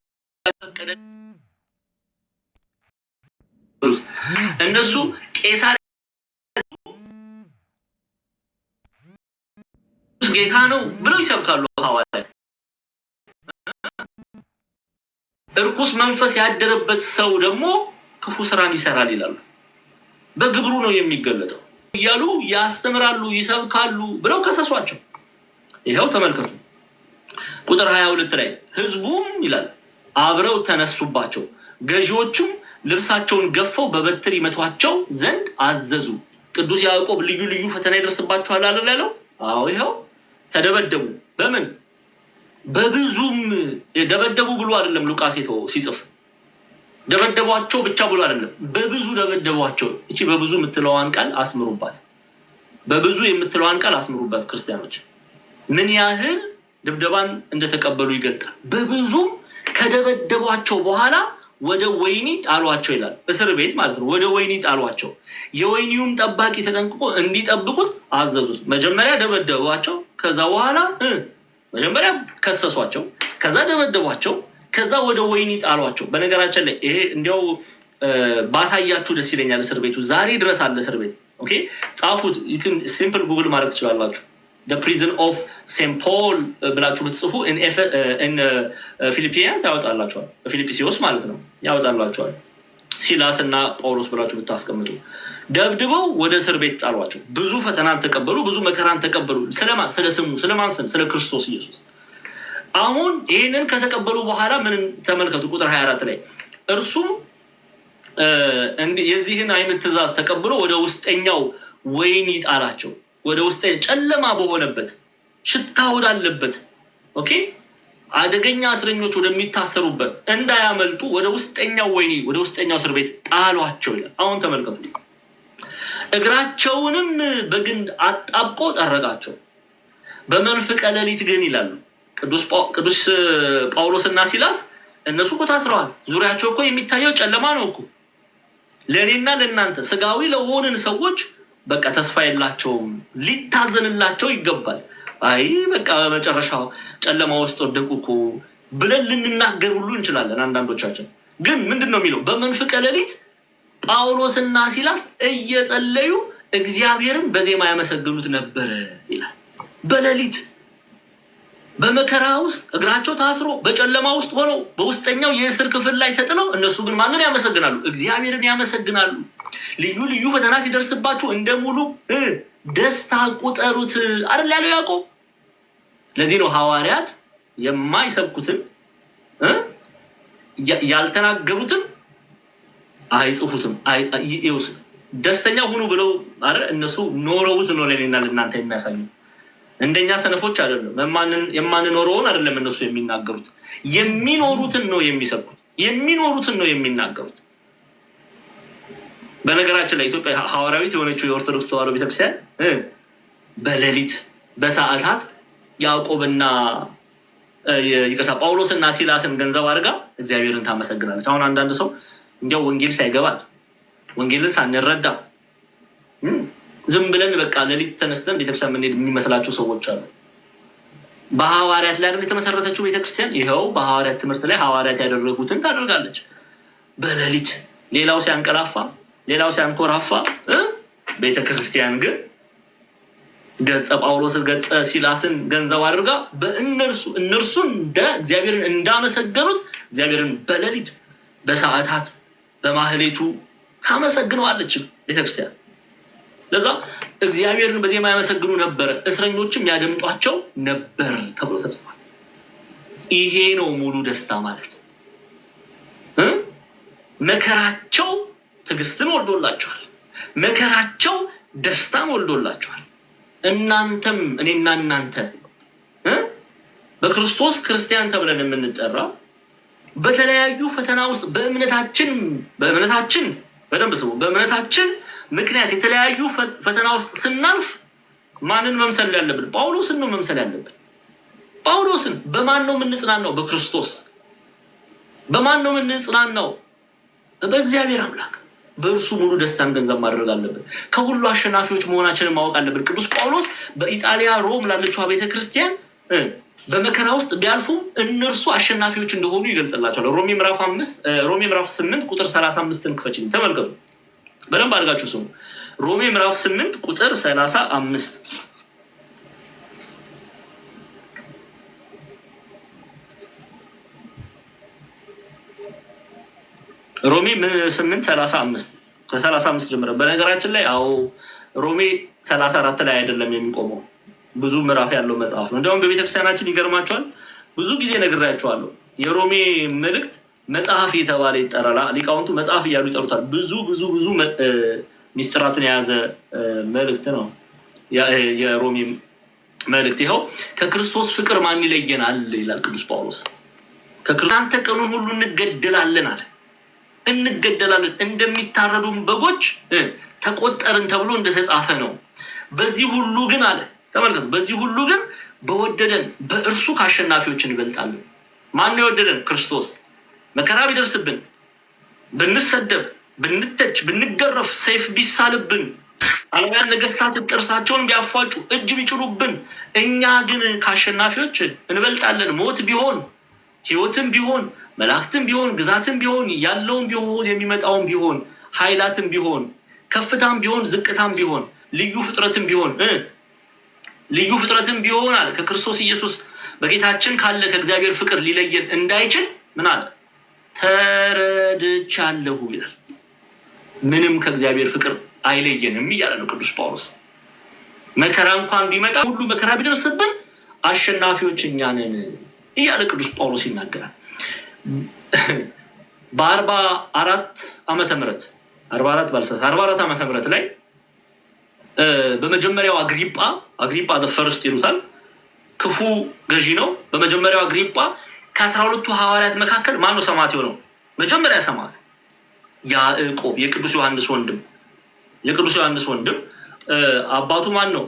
እነሱ ቄሳር ጌታ ነው ብለው ይሰብካሉ ሐዋርያት። እርኩስ መንፈስ ያደረበት ሰው ደግሞ ክፉ ስራን ይሰራል ይላሉ። በግብሩ ነው የሚገለጠው እያሉ ያስተምራሉ፣ ይሰብካሉ ብለው ከሰሷቸው። ይኸው ተመልከቱ ቁጥር 22 ላይ ህዝቡም ይላል አብረው ተነሱባቸው፣ ገዢዎቹም ልብሳቸውን ገፈው በበትር ይመቷቸው ዘንድ አዘዙ። ቅዱስ ያዕቆብ ልዩ ልዩ ፈተና ይደርስባቸዋል አለ ያለው። አዎ ይኸው ተደበደቡ። በምን? በብዙም ደበደቡ ብሎ አይደለም ሉቃስ ሲጽፍ ደበደቧቸው ብቻ ብሎ አይደለም፣ በብዙ ደበደቧቸው። እቺ በብዙ የምትለዋን ቃል አስምሩባት፣ በብዙ የምትለዋን ቃል አስምሩባት ክርስቲያኖች። ምን ያህል ድብደባን እንደተቀበሉ ይገልጣል። በብዙም ከደበደቧቸው በኋላ ወደ ወይኒ ጣሏቸው ይላል። እስር ቤት ማለት ነው። ወደ ወይኒ ጣሏቸው። የወይኒውም ጠባቂ ተጠንቅቆ እንዲጠብቁት አዘዙት። መጀመሪያ ደበደቧቸው፣ ከዛ በኋላ መጀመሪያ ከሰሷቸው፣ ከዛ ደበደቧቸው፣ ከዛ ወደ ወይኒ ጣሏቸው። በነገራችን ላይ ይሄ እንዲያው ባሳያችሁ ደስ ይለኛል። እስር ቤቱ ዛሬ ድረስ አለ። እስር ቤት ኦኬ፣ ጻፉት። ሲምፕል ጉግል ማድረግ ትችላላችሁ። prison of St. Paul ብላችሁ ብትጽፉ ፊሊፒያንስ ያወጣላችኋል። በፊልጵስዩስ ማለት ነው ያወጣላችኋል። ሲላስ እና ጳውሎስ ብላችሁ ብታስቀምጡ ደብድበው ወደ እስር ቤት ጣሏቸው። ብዙ ፈተናን ተቀበሉ፣ ብዙ መከራን ተቀበሉ። ስለማን? ስለ ስሙ። ስለማን ስም? ስለ ክርስቶስ ኢየሱስ። አሁን ይህንን ከተቀበሉ በኋላ ምን ተመልከቱ። ቁጥር 24 ላይ እርሱም የዚህን አይነት ትእዛዝ ተቀብሎ ወደ ውስጠኛው ወይኒ ጣላቸው። ወደ ውስጥ ጨለማ በሆነበት ሽታ ወዳለበት ኦኬ፣ አደገኛ እስረኞች ወደሚታሰሩበት እንዳያመልጡ ወደ ውስጠኛው ወይኒ፣ ወደ ውስጠኛው እስር ቤት ጣሏቸው ይላል። አሁን ተመልከቱ። እግራቸውንም በግንድ አጣብቆ ጠረጋቸው። በመንፈቀ ሌሊት ግን ይላሉ ቅዱስ ጳውሎስና ሲላስ፣ እነሱ እኮ ታስረዋል። ዙሪያቸው እኮ የሚታየው ጨለማ ነው እኮ። ለእኔና ለእናንተ ስጋዊ ለሆንን ሰዎች በቃ ተስፋ የላቸውም፣ ሊታዘንላቸው ይገባል። አይ በቃ በመጨረሻው ጨለማ ውስጥ ወደቁ እኮ ብለን ልንናገር ሁሉ እንችላለን አንዳንዶቻችን። ግን ምንድነው የሚለው? በመንፈቀ ሌሊት ጳውሎስና ሲላስ እየጸለዩ እግዚአብሔርን በዜማ ያመሰግኑት ነበረ ይላል። በሌሊት በመከራ ውስጥ እግራቸው ታስሮ በጨለማ ውስጥ ሆነው በውስጠኛው የእስር ክፍል ላይ ተጥለው እነሱ ግን ማንን ያመሰግናሉ? እግዚአብሔርን ያመሰግናሉ። ልዩ ልዩ ፈተና ሲደርስባችሁ እንደ ሙሉ ደስታ ቁጠሩት አይደል ያለው ያዕቆብ። ለዚህ ነው ሐዋርያት የማይሰብኩትን ያልተናገሩትን አይጽፉትም። ደስተኛ ሁኑ ብለው አይደል እነሱ ኖረውት ነው ለኔና ለእናንተ የሚያሳዩ። እንደኛ ሰነፎች አይደለም። የማንኖረውን አይደለም እነሱ የሚናገሩት፣ የሚኖሩትን ነው የሚሰብኩት፣ የሚኖሩትን ነው የሚናገሩት። በነገራችን ላይ ኢትዮጵያ ሐዋርያዊት የሆነችው የኦርቶዶክስ ተዋሕዶ ቤተክርስቲያን በሌሊት በሰዓታት ያዕቆብና ጳውሎስና ሲላስን ገንዘብ አድርጋ እግዚአብሔርን ታመሰግናለች። አሁን አንዳንድ ሰው እንዲያው ወንጌል ሳይገባል ወንጌልን ሳንረዳ ዝም ብለን በቃ ሌሊት ተነስተን ቤተክርስቲያን የምንሄድ የሚመስላቸው ሰዎች አሉ። በሐዋርያት ላይ የተመሰረተችው ቤተክርስቲያን ይኸው በሐዋርያት ትምህርት ላይ ሐዋርያት ያደረጉትን ታደርጋለች። በሌሊት ሌላው ሲያንቀላፋ ሌላው ሲያንኮራፋ ቤተክርስቲያን ግን ገጸ ጳውሎስን ገጸ ሲላስን ገንዘብ አድርጋ እነርሱ እግዚአብሔርን እንዳመሰገኑት እግዚአብሔርን በሌሊት በሰዓታት በማህሌቱ ታመሰግነዋለች ቤተክርስቲያን። ለዛ እግዚአብሔርን በዜማ ያመሰግኑ ነበር፣ እስረኞችም ያደምጧቸው ነበር ተብሎ ተጽፏል። ይሄ ነው ሙሉ ደስታ ማለት። መከራቸው ትዕግስትን ወልዶላቸዋል፣ መከራቸው ደስታን ወልዶላቸዋል። እናንተም እኔና እናንተ በክርስቶስ ክርስቲያን ተብለን የምንጠራ በተለያዩ ፈተና ውስጥ በእምነታችን በደንብ ስሙ፣ በእምነታችን ምክንያት የተለያዩ ፈተና ውስጥ ስናልፍ ማንን መምሰል ያለብን? ጳውሎስን ነው መምሰል ያለብን። ጳውሎስን በማን ነው የምንጽናናው? በክርስቶስ። በማን ነው የምንጽናናው? በእግዚአብሔር አምላክ። በእርሱ ሙሉ ደስታን ገንዘብ ማድረግ አለብን። ከሁሉ አሸናፊዎች መሆናችንን ማወቅ አለብን። ቅዱስ ጳውሎስ በኢጣሊያ ሮም ላለችው ቤተክርስቲያን በመከራ ውስጥ ቢያልፉም እነርሱ አሸናፊዎች እንደሆኑ ይገልጽላቸዋል። ሮሜ ምዕራፍ 8 ቁጥር 35ን ክፈችልኝ ተመልከቱ። በደንብ አድርጋችሁ ስሙ። ሮሜ ምዕራፍ 8 ቁጥር 35 ሮሜ 8:35 ከ35 ጀምሮ። በነገራችን ላይ ሮሜ 34 ላይ አይደለም የሚቆመው፣ ብዙ ምዕራፍ ያለው መጽሐፍ ነው። እንደውም በቤተክርስቲያናችን ይገርማቸዋል፣ ብዙ ጊዜ ነግራቸዋለሁ። የሮሜ መልእክት መጽሐፍ የተባለ ይጠራል። ሊቃውንቱ መጽሐፍ እያሉ ይጠሩታል። ብዙ ሚስጥራትን የያዘ መልእክት ነው የሮሜ መልእክት። ይኸው ከክርስቶስ ፍቅር ማን ይለየናል ይላል ቅዱስ ጳውሎስ። ከክርስቲያን ቀኑን ሁሉ እንገደላለን አለ። እንገደላለን እንደሚታረዱም በጎች ተቆጠርን ተብሎ እንደተጻፈ ነው። በዚህ ሁሉ ግን አለ ተመልከቱ፣ በዚህ ሁሉ ግን በወደደን በእርሱ ከአሸናፊዎች እንበልጣለን። ማን ነው የወደደን? ክርስቶስ። መከራ ቢደርስብን፣ ብንሰደብ፣ ብንተች፣ ብንገረፍ፣ ሰይፍ ቢሳልብን፣ ዓለማውያን ነገስታት ጥርሳቸውን ቢያፏጩ፣ እጅ ቢጭሩብን፣ እኛ ግን ከአሸናፊዎች እንበልጣለን። ሞት ቢሆን፣ ህይወትም ቢሆን፣ መላእክትም ቢሆን፣ ግዛትም ቢሆን፣ ያለውም ቢሆን፣ የሚመጣውም ቢሆን፣ ኃይላትም ቢሆን፣ ከፍታም ቢሆን፣ ዝቅታም ቢሆን፣ ልዩ ፍጥረትም ቢሆን አለ ከክርስቶስ ኢየሱስ በጌታችን ካለ ከእግዚአብሔር ፍቅር ሊለየን እንዳይችል ምን አለ? ተረድቻለሁ ይላል። ምንም ከእግዚአብሔር ፍቅር አይለየንም እያለ ነው ቅዱስ ጳውሎስ። መከራ እንኳን ቢመጣ ሁሉ መከራ ቢደርስብን አሸናፊዎች እኛ ነን እያለ ቅዱስ ጳውሎስ ይናገራል። በ44 ዓመተ ምህረት 44 ዓመተ ምህረት ላይ በመጀመሪያው አግሪጳ ፈርስት ይሉታል፣ ክፉ ገዢ ነው። በመጀመሪያው አግሪጳ ከ12ቱ ሐዋርያት መካከል ማነው ሰማዕት የሆነው? መጀመሪያ ሰማዕት ያዕቆብ፣ የቅዱስ ዮሐንስ ወንድም። አባቱ ማን ነው?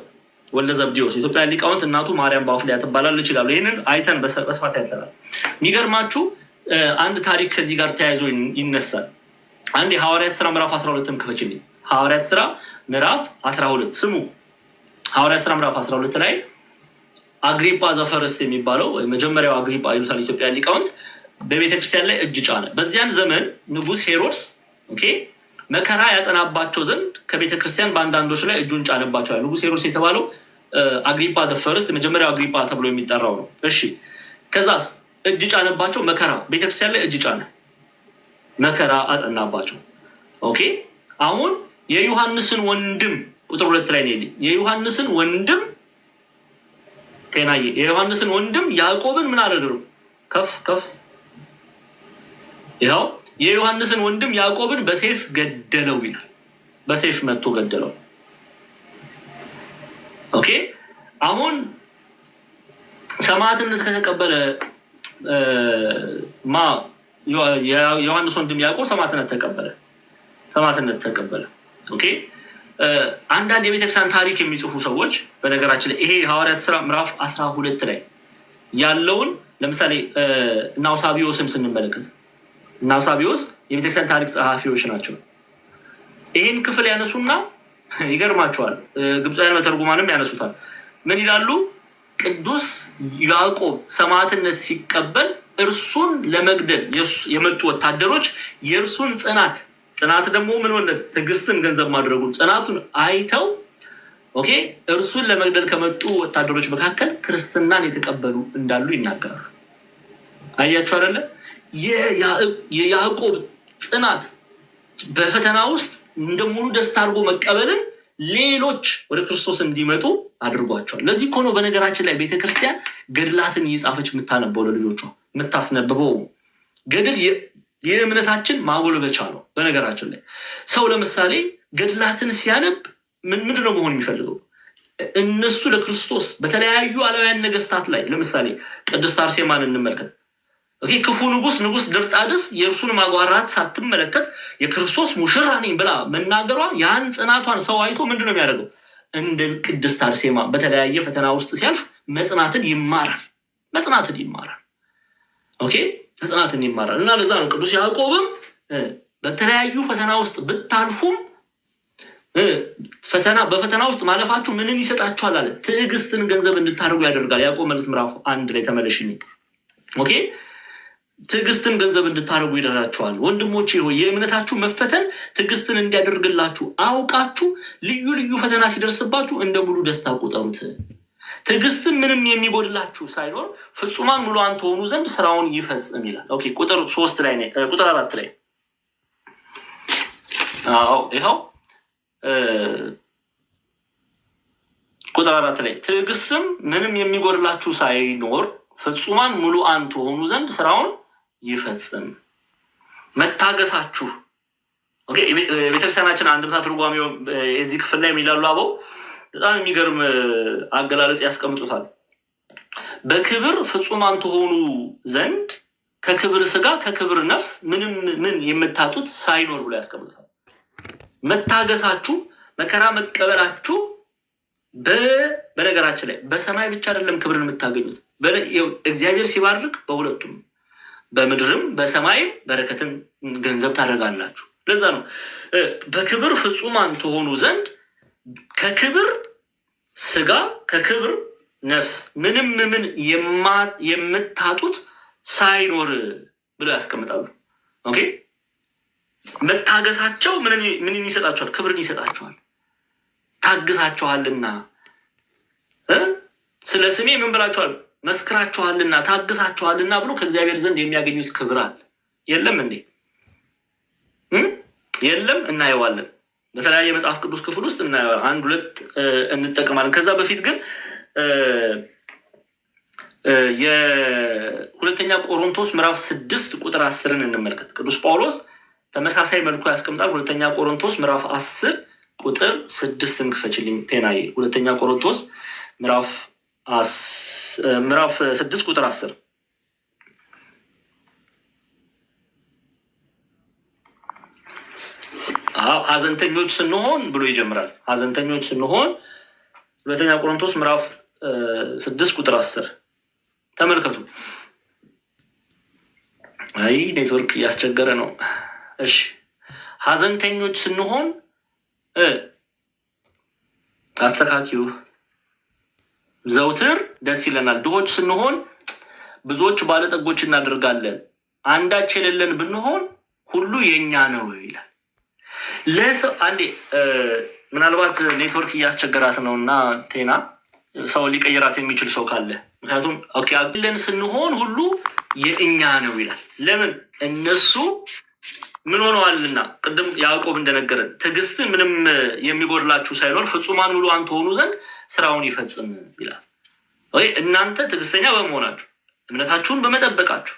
ወልደ ዘብዴዎስ። ኢትዮጵያ ሊቃውንት እናቱ ማርያም ባፍሊያ ትባላለች ይላሉ። ይህንን አይተን በስፋት ያተናል። የሚገርማችሁ አንድ ታሪክ ከዚህ ጋር ተያይዞ ይነሳል። አንድ የሐዋርያት ስራ ምዕራፍ 12 ክፈችልኝ። ሐዋርያት ስራ ምዕራፍ 12 ስሙ። ሐዋርያት ስራ ምዕራፍ 12 ላይ አግሪጳ ዘፈርስት የሚባለው መጀመሪያው አግሪጳ ይሉታል ኢትዮጵያ ሊቃውንት በቤተክርስቲያን ላይ እጅ ጫነ። በዚያን ዘመን ንጉስ ሄሮድስ መከራ ያጸናባቸው ዘንድ ከቤተክርስቲያን በአንዳንዶች ላይ እጁን ጫነባቸው። ንጉስ ሄሮድስ የተባለው አግሪጳ ዘፈርስት መጀመሪያው አግሪጳ ተብሎ የሚጠራው ነው። እሺ፣ ከዛስ እጅ ጫነባቸው። መከራ ቤተክርስቲያን ላይ እጅ ጫነ፣ መከራ አጸናባቸው። ኦኬ፣ አሁን የዮሐንስን ወንድም ቁጥር 2 ላይ ነው። የዮሐንስን ወንድም የዮሐንስን ወንድም ያዕቆብን ምን አደረገው? ከፍ ይኸው የዮሐንስን ወንድም ያዕቆብን በሰይፍ ገደለው ይላል። በሰይፍ መጥቶ ገደለው። ኦኬ፣ አሁን ሰማዕትነት ከተቀበለ የዮሐንስ ወንድም ያዕቆብ ሰማዕትነት ተቀበለ። ኦኬ፣ አንዳንድ የቤተክርስቲያን ታሪክ የሚጽፉ ሰዎች በነገራችን ላይ ይሄ ሐዋርያት ስራ ምዕራፍ 12 ላይ ያለውን ለምሳሌ ናውሳቢዮስን ስንመለከት ናውሳቢዮስ የቤተክርስቲያን ታሪክ ጸሐፊዎች ናቸው። ይህን ክፍል ያነሱና ይገርማቸዋል። ግብፃውያን መተርጉማንም ያነሱታል። ምን ይላሉ? ቅዱስ ያዕቆብ ሰማዕትነት ሲቀበል እርሱን ለመግደል የመጡ ወታደሮች የእርሱን ጽናት ደግሞ ምን ወለድ ትዕግስትን ገንዘብ ማድረጉን ጽናቱን አይተው ኦኬ እርሱን ለመግደል ከመጡ ወታደሮች መካከል ክርስትናን የተቀበሉ እንዳሉ ይናገራሉ። አያችሁ አይደለ? የያዕቆብ ጽናት በፈተና ውስጥ እንደሙሉ ደስታ አድርጎ መቀበልን ሌሎች ወደ ክርስቶስ እንዲመጡ አድርጓቸዋል። ለዚህ እኮ ነው በነገራችን ላይ ቤተክርስቲያን ገድላትን እየጻፈች የምታነበው ለልጆቿ የምታስነብበው። ገድል የእምነታችን ማጎልበቻ ነው። በነገራችን ላይ ሰው ለምሳሌ ገድላትን ሲያነብ ምንድነው መሆን የሚፈልገው? እነሱ ለክርስቶስ በተለያዩ ዓለማውያን ነገስታት ላይ ለምሳሌ ቅድስት አርሴማን እንመልከት። ኦኬ፣ ክፉ ንጉስ ድርጣድስ የእርሱን ማጓራት ሳትመለከት የክርስቶስ ሙሽራ ነኝ ብላ መናገሯ ያን ጽናቷን ሰው አይቶ ምንድነው የሚያደርገው? እንደ ቅድስት አርሴማ በተለያየ ፈተና ውስጥ ሲያልፍ መጽናትን ይማራል። ኦኬ፣ መጽናትን ይማራል። እና ለዛ ነው ቅዱስ ያዕቆብም በተለያዩ ፈተና ውስጥ ብታልፉም በፈተና ውስጥ ማለፋችሁ ምንን ይሰጣችኋል አለ? ትዕግስትን ገንዘብ እንድታደርጉ ያደርጋል። ያዕቆብ መልእክት ምዕራፍ 1 ላይ ተመለሽልኝ። ኦኬ፣ ትዕግስትን ገንዘብ እንድታደርጉ ይደራችኋል። ወንድሞቼ ሆይ የእምነታችሁ መፈተን ትዕግስትን እንዲያደርግላችሁ አውቃችሁ ልዩ ልዩ ፈተና ሲደርስባችሁ እንደ ሙሉ ደስታ ቁጠሩት። ትዕግስትን ምንም የሚጎድላችሁ ሳይኖር ፍጹማን ሙሉአን ትሆኑ ዘንድ ስራውን ይፈጽም ይላል። ኦኬ፣ ቁጥር 4 ላይ ይኸው ቁጥር 4 ላይ ትዕግስትም ምንም የሚጎድላችሁ ሳይኖር ፍጹማን ሙሉአን ትሆኑ ዘንድ ስራውን ይፈጽም። መታገሳችሁ። ኦኬ፣ ቤተክርስቲያናችን አንድምታ ትርጓሜው የዚህ ክፍል ላይ የሚላሉ አበው በጣም የሚገርም አገላለጽ ያስቀምጡታል። በክብር ፍጹማን ትሆኑ ዘንድ ከክብር ስጋ ከክብር ነፍስ ምን የምታጡት ሳይኖር ብሎ ያስቀምጡታል። መታገሳችሁ፣ መከራ መቀበላችሁ በነገራችን ላይ በሰማይ ብቻ አይደለም ክብርን የምታገኙት። እግዚአብሔር ሲባርክ በሁለቱም በምድርም በሰማይም በረከትን ገንዘብ ታደርጋላችሁ። ለዛ ነው በክብር ፍጹማን ትሆኑ ዘንድ ከክብር ስጋ ከክብር ነፍስ ምንም ምን የምታጡት ሳይኖር ብለው ያስቀምጣሉ። ኦኬ መታገሳቸው ምን ይሰጣቸዋል? ክብርን ይሰጣቸዋል። ታግሳቸዋልና ስለ ስሜ ምን ብላቸዋል? መስክራቸዋልና ታግሳቸዋልና ብሎ ከእግዚአብሔር ዘንድ የሚያገኙት ክብር አለ። የለም እንዴ? የለም። እናየዋለን። በተለያየ መጽሐፍ ቅዱስ ክፍል ውስጥ እናየዋለን። አንድ ሁለት እንጠቀማለን። ከዛ በፊት ግን የሁለተኛ ቆሮንቶስ ምዕራፍ 6 ቁጥር 10 እንመልከት። ቅዱስ ጳውሎስ ተመሳሳይ መልኩ ያስቀምጣል። ሁለተኛ ቆሮንቶስ ምዕራፍ 10 ቁጥር 6 ክፈችልኝ ቴናዬ። ሁለተኛ ቆሮንቶስ ምዕራፍ 6 ቁጥር 10 ሀዘንተኞች ስንሆን ብሎ ይጀምራል። ሀዘንተኞች ስንሆን ሁለተኛ ቆሮንቶስ ምዕራፍ 6 ቁጥር 10 ተመልከቱ። አይ ኔትወርክ እያስቸገረ ነው። እሺ ሀዘንተኞች ስንሆን አስተካኪው ዘውትር ደስ ይለናል። ድሆች ስንሆን ብዙዎች ባለጠጎች እናደርጋለን። አንዳች የሌለን ብንሆን ሁሉ የኛ ነው ይላል። ለሰው አንዴ ምናልባት ኔትወርክ እያስቸገራት ነው እና ቴና ሰው ሊቀይራት የሚችል ሰው ካለ ምክንያቱም ኦኬ አግለን ስንሆን ሁሉ የእኛ ነው ይላል። ለምን? እነሱ ምን ሆነዋልና ቅድም ያዕቆብ እንደነገረን ትዕግስትን ምንም የሚጎድላችሁ ሳይኖር ፍጹማን ሙሉአን ትሆኑ ዘንድ ስራውን ይፈጽም ይላል። ወይ እናንተ ትዕግስተኛ በመሆናችሁ እምነታችሁን በመጠበቃችሁ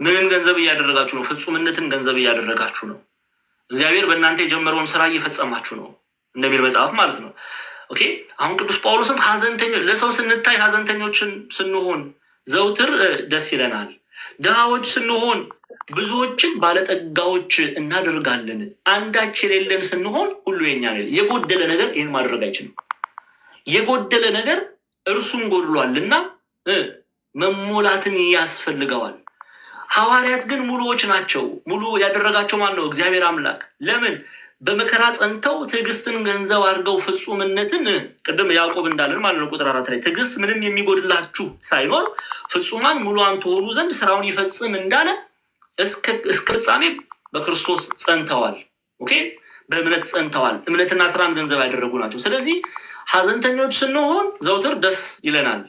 ምንን ገንዘብ እያደረጋችሁ ነው? ፍጹምነትን ገንዘብ እያደረጋችሁ ነው። እግዚአብሔር በእናንተ የጀመረውን ስራ እየፈጸማችሁ ነው እንደሚል መጽሐፍ ማለት ነው። ኦኬ አሁን ቅዱስ ጳውሎስም ሀዘንተኞች ለሰው ስንታይ ሀዘንተኞችን ስንሆን ዘውትር ደስ ይለናል። ድሃዎች ስንሆን ብዙዎችን ባለጠጋዎች እናደርጋለን። አንዳች የሌለን ስንሆን ሁሉ የኛ ነው። የጎደለ ነገር ይህን ማድረግ አይችልም። የጎደለ ነገር እርሱም ጎድሏልና መሞላትን ያስፈልገዋል። ሐዋርያት ግን ሙሉዎች ናቸው። ሙሉ ያደረጋቸው ማን ነው? እግዚአብሔር አምላክ። ለምን? በመከራ ጸንተው ትዕግስትን ገንዘብ አድርገው ፍጹምነትን ቅድም ያዕቆብ እንዳለን ማለት ነው ቁጥር 4 ላይ ትዕግስት ምንም የሚጎድላችሁ ሳይኖር ፍጹማን ሙሉአን ትሆኑ ዘንድ ስራውን ይፈጽም እንዳለ እስከ ፍጻሜ በክርስቶስ ጸንተዋል። ኦኬ በእምነት ጸንተዋል። እምነትና ስራን ገንዘብ ያደረጉ ናቸው። ስለዚህ ሀዘንተኞች ስንሆን ዘውትር ደስ ይለናል።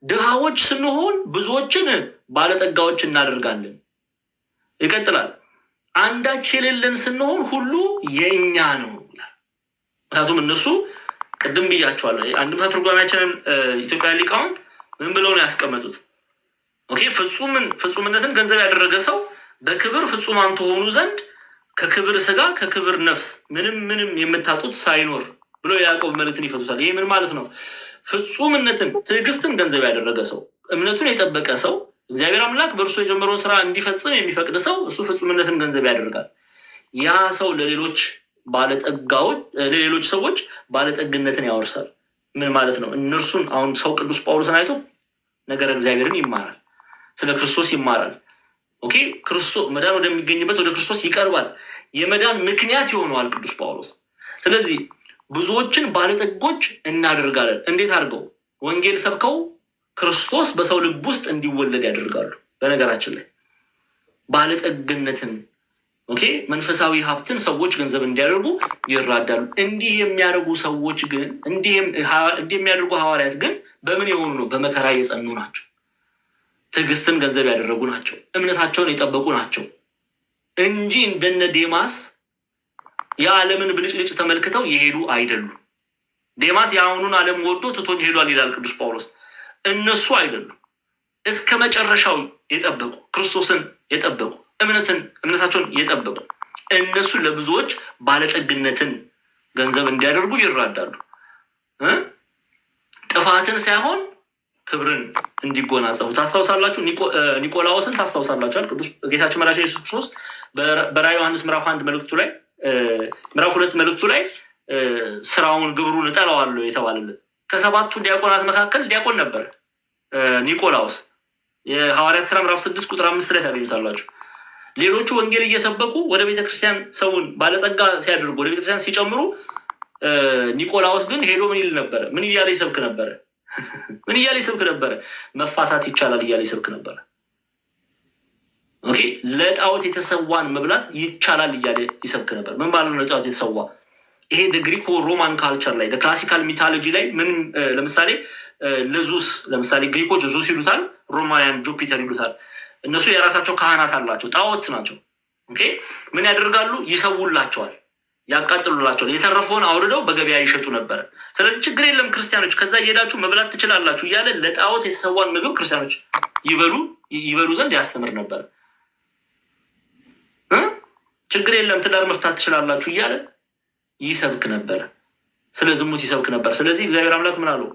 ድሃዎች ስንሆን ብዙዎችን ባለጠጋዎች እናደርጋለን። ይቀጥላል። አንዳች የሌለን ስንሆን ሁሉ የኛ ነው ይላል። ምክንያቱም እነሱ ቅድም ብያቸዋለሁ። አንድምታ ትርጓሜያችንን ኢትዮጵያ ሊቃውንት ምን ብለው ነው ያስቀመጡት? ኦኬ ፍጹምነትን ገንዘብ ያደረገ ሰው በክብር ፍጹማን ትሆኑ ዘንድ ከክብር ስጋ ከክብር ነፍስ ምንም የምታጡት ሳይኖር ብሎ ያዕቆብ መልእክትን ይፈቱታል። ይህ ምን ማለት ነው? ፍጹምነትን ትዕግስትን ገንዘብ ያደረገ ሰው እምነቱን የጠበቀ ሰው እግዚአብሔር አምላክ በእርሱ የጀመረውን ስራ እንዲፈጽም የሚፈቅድ ሰው እሱ ፍጹምነትን ገንዘብ ያደርጋል። ያ ሰው ለሌሎች ሰዎች ባለጠግነትን ያወርሳል። ምን ማለት ነው? እነርሱን አሁን ሰው ቅዱስ ጳውሎስን አይቶ ነገረ እግዚአብሔርን ይማራል፣ ስለ ክርስቶስ ይማራል። ኦኬ ክርስቶስ መዳን ወደሚገኝበት ወደ ክርስቶስ ይቀርባል። የመዳን ምክንያት ይሆነዋል ቅዱስ ጳውሎስ። ስለዚህ ብዙዎችን ባለጠጎች እናደርጋለን። እንዴት አድርገው? ወንጌል ሰብከው ክርስቶስ በሰው ልብ ውስጥ እንዲወለድ ያደርጋሉ። በነገራችን ላይ ባለጠግነትን መንፈሳዊ ሀብትን ሰዎች ገንዘብ እንዲያደርጉ ይራዳሉ። እንዲህ የሚያደርጉ ሰዎች ግን እንዲህ የሚያደርጉ ሐዋርያት ግን በምን የሆኑ ነው? በመከራ የጸኑ ናቸው። ትዕግስትን ገንዘብ ያደረጉ ናቸው። እምነታቸውን የጠበቁ ናቸው እንጂ እንደነ ዴማስ የዓለምን ብልጭልጭ ተመልክተው የሄዱ አይደሉም። ዴማስ የአሁኑን ዓለም ወዶ ትቶኝ ሄዷል ይላል ቅዱስ ጳውሎስ። እነሱ አይደሉም። እስከ መጨረሻው የጠበቁ ክርስቶስን የጠበቁ እምነታቸውን የጠበቁ እነሱ ለብዙዎች ባለጠግነትን ገንዘብ እንዲያደርጉ ይራዳሉ። ጥፋትን ሳይሆን ክብርን እንዲጎናጸፉ ታስታውሳላችሁ። ኒቆላዎስን ታስታውሳላችኋል። ቅዱስ ጌታችን መድኃኒታችን ኢየሱስ ክርስቶስ በራዕየ ዮሐንስ ምዕራፍ 1 መልእክቱ ላይ ምዕራፍ 2 መልእክቱ ላይ ስራውን ግብሩን እጠላዋለሁ የተባለለት? ከሰባቱ ዲያቆናት መካከል ዲያቆን ነበር ኒቆላዎስ። የሐዋርያት ሥራ ምዕራፍ 6 ቁጥር 5 ላይ ታገኙታላችሁ። ሌሎቹ ወንጌል እየሰበኩ ወደ ቤተክርስቲያን ሰውን ባለጸጋ ሲያደርጉ ወደ ቤተክርስቲያን ሲጨምሩ፣ ኒቆላዎስ ግን ሄዶ ምን ይል ነበረ? ምን እያለ ይሰብክ ነበረ? ምን እያለ ይሰብክ ነበረ? መፋታት ይቻላል እያለ ይሰብክ ነበረ። ኦኬ፣ ለጣዖት የተሰዋን መብላት ይቻላል እያለ ይሰብክ ነበር። ምን ማለት ነው ለጣዖት የተሰዋ? ይሄ ግሪኮ ሮማን ካልቸር ላይ ክላሲካል ሚታሎጂ ላይ ምን ለምሳሌ ለዙስ ለምሳሌ ግሪኮች ዙስ ይሉታል፣ ሮማውያን ጁፒተር ይሉታል። እነሱ የራሳቸው ካህናት አላቸው፣ ጣዖት ናቸው። ኦኬ፣ ምን ያደርጋሉ? ይሰውላቸዋል፣ ያቃጥሉላቸዋል። የተረፈውን አውርደው በገበያ ይሸጡ ነበር። ስለዚህ ችግር የለም ክርስቲያኖች ከዛ እየሄዳችሁ መብላት ትችላላችሁ እያለ ለጣዖት የተሰዋን ምግብ ክርስቲያኖች ይበሉ ዘንድ ያስተምር ነበር። ችግር የለም ትዳር መፍታት ትችላላችሁ እያለ ይሰብክ ነበር። ስለ ዝሙት ይሰብክ ነበር። ስለዚህ እግዚአብሔር አምላክ ምን አለው?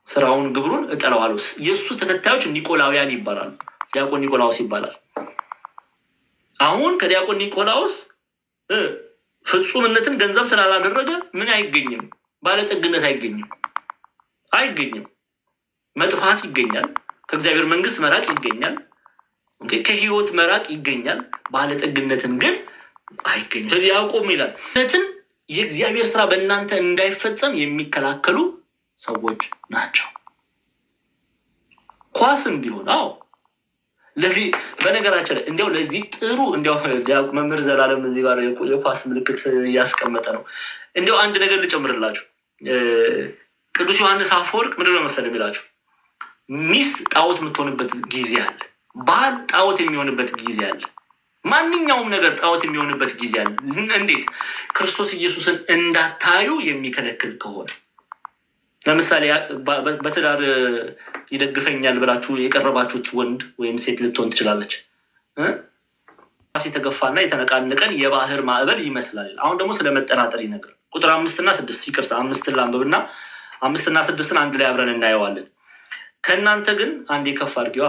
ስራውን ግብሩን እጠላዋለሁ። የእሱ ተከታዮች ኒቆላውያን ይባላሉ። ዲያቆን ኒቆላዎስ ይባላል። አሁን ከዲያቆን ኒቆላዎስ ፍጹምነትን ገንዘብ ስላላደረገ ምን አይገኝም? ባለጠግነት አይገኝም። መጥፋት ይገኛል። ከእግዚአብሔር መንግስት መራቅ ይገኛል። ከህይወት መራቅ ይገኛል። ባለጠግነትን ግን አይገኝም። ስለዚህ ያዕቆብ ይላል ነትን የእግዚአብሔር ስራ በእናንተ እንዳይፈጸም የሚከላከሉ ሰዎች ናቸው። ኳስም ቢሆን ለዚህ በነገራችን ላይ እንዲያው ለዚህ ጥሩ እንዲያው መምህር ዘላለም እዚህ ጋር የኳስ ምልክት እያስቀመጠ ነው። እንዲያው አንድ ነገር ልጨምርላችሁ። ቅዱስ ዮሐንስ አፈወርቅ ምንድን ነው መሰለህ የሚላችሁ? ሚስት ጣዖት የምትሆንበት ጊዜ አለ፣ ባል ጣዖት የሚሆንበት ጊዜ አለ፣ ማንኛውም ነገር ጣዖት የሚሆንበት ጊዜ አለ። እንዴት? ክርስቶስ ኢየሱስን እንዳታዩ የሚከለክል ከሆነ። ለምሳሌ በትዳር ይደግፈኛል ብላችሁ የቀረባችሁት ወንድ ወይም ሴት ልትሆን ትችላለች። የተገፋና የተነቃነቀን የባህር ማዕበል ይመስላል። አሁን ደግሞ ስለመጠራጠር ይነግር ቁጥር 5 እና 6 ይቅርታ 5 ላንብብና 5 እና 6 አንድ ላይ አብረን እናየዋለን። ከእናንተ ግን አንዴ ከፍ አድርጊዋ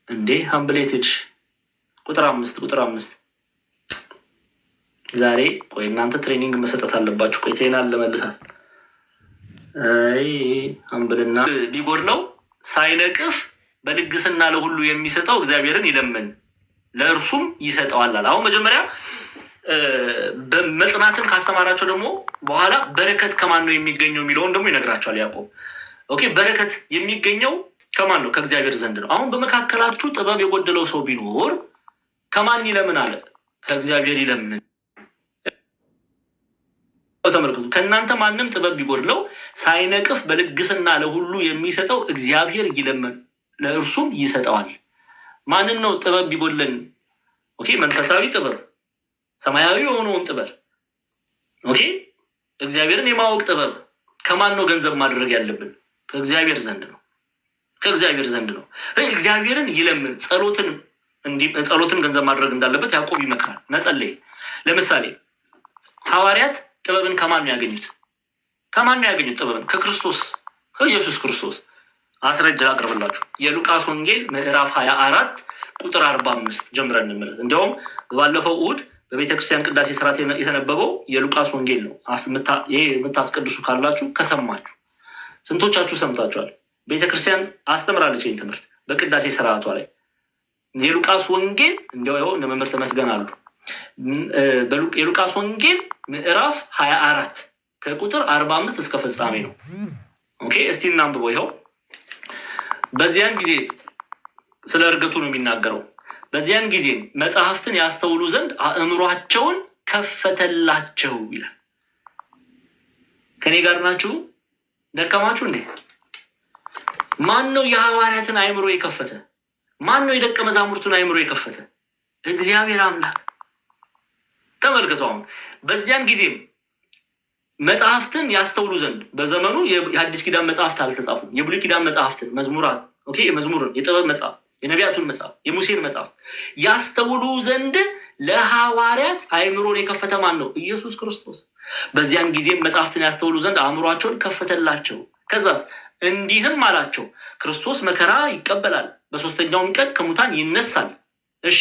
እንዴ ሀምብሌትድ ቁጥር 5 ዛሬ ቆይ እናንተ ትሬኒንግ መሰጠት አለባችሁ። ቆይ ቴናል ለመልሳት አንብልና ቢጎድለው ሳይነቅፍ በልግስና ለሁሉ የሚሰጠው እግዚአብሔርን ይለምን ለእርሱም ይሰጠዋል። አሁን መጀመሪያ በመጽናትን ካስተማራቸው ደግሞ በኋላ በረከት ከማን ነው የሚገኘው የሚለውን ደግሞ ይነግራቸዋል ያዕቆብ። ኦኬ፣ በረከት የሚገኘው ከማን ነው? ከእግዚአብሔር ዘንድ ነው። አሁን በመካከላችሁ ጥበብ የጎደለው ሰው ቢኖር ከማን ይለምን አለ? ከእግዚአብሔር ይለምን። ተመልከቱ፣ ከእናንተ ማንም ጥበብ ቢጎድለው ሳይነቅፍ በልግስና ለሁሉ የሚሰጠው እግዚአብሔር ይለምን ለእርሱም ይሰጠዋል። ማንን ነው ጥበብ ቢጎድለን? ኦኬ፣ መንፈሳዊ ጥበብ፣ ሰማያዊ የሆነውን ጥበብ፣ ኦኬ፣ እግዚአብሔርን የማወቅ ጥበብ ከማን ነው ገንዘብ ማድረግ ያለብን? ከእግዚአብሔር ዘንድ ነው። እግዚአብሔርን ይለምን። ጸሎትን ገንዘብ ማድረግ እንዳለበት ያዕቆብ ይመክራል። መጸለይ። ለምሳሌ ሐዋርያት ጥበብን ከማን ነው ያገኙት? ጥበብን ከክርስቶስ ከኢየሱስ ክርስቶስ። አስረጃ አቅርብላችሁ የሉቃስ ወንጌል ምዕራፍ 24 ቁጥር 45 ጀምረን እንመለስ። እንዲያውም ባለፈው እሑድ በቤተክርስቲያን ቅዳሴ ስርዓት የተነበበው የሉቃስ ወንጌል ነው። ይሄ የምታስቀድሱ ካላችሁ ከሰማችሁ፣ ስንቶቻችሁ ሰምታችኋል? ቤተክርስቲያን አስተምራለች ይህን ትምህርት በቅዳሴ ስርዓቷ ላይ። የሉቃስ ወንጌል እንዲያው እነ መምህር ተመስገን አሉ። የሉቃስ ወንጌል ምዕራፍ 24 ከቁጥር 45 እስከ ፍጻሜ ነው። ኦኬ፣ እስቲ እናንብበው። ይኸው በዚያን ጊዜ ስለ እርገቱ ነው የሚናገረው። በዚያን ጊዜ መጽሐፍትን ያስተውሉ ዘንድ አእምሯቸውን ከፈተላቸው ይላል። ከኔ ጋር ናችሁ? ደከማችሁ እንዴ? ማን ነው የሐዋርያትን አእምሮ የከፈተ? ማን ነው የደቀ መዛሙርቱን አእምሮ የከፈተ? እግዚአብሔር አምላክ። ተመልከቱ። አሁን በዚያን ጊዜም መጽሐፍትን ያስተውሉ ዘንድ፣ በዘመኑ የአዲስ ኪዳን መጽሐፍት አልተጻፉም። የብሉይ ኪዳን መጽሐፍትን መዝሙራት፣ ኦኬ፣ የመዝሙርን፣ የጥበብ መጽሐፍ፣ የነቢያቱን መጽሐፍ፣ የሙሴን መጽሐፍ ያስተውሉ ዘንድ ለሐዋርያት አእምሮን የከፈተ ማን ነው? ኢየሱስ ክርስቶስ። በዚያን ጊዜም መጽሐፍትን ያስተውሉ ዘንድ አእምሯቸውን ከፈተላቸው። ከዛስ እንዲህም አላቸው፣ ክርስቶስ መከራ ይቀበላል፣ በሶስተኛውም ቀን ከሙታን ይነሳል፣ እሺ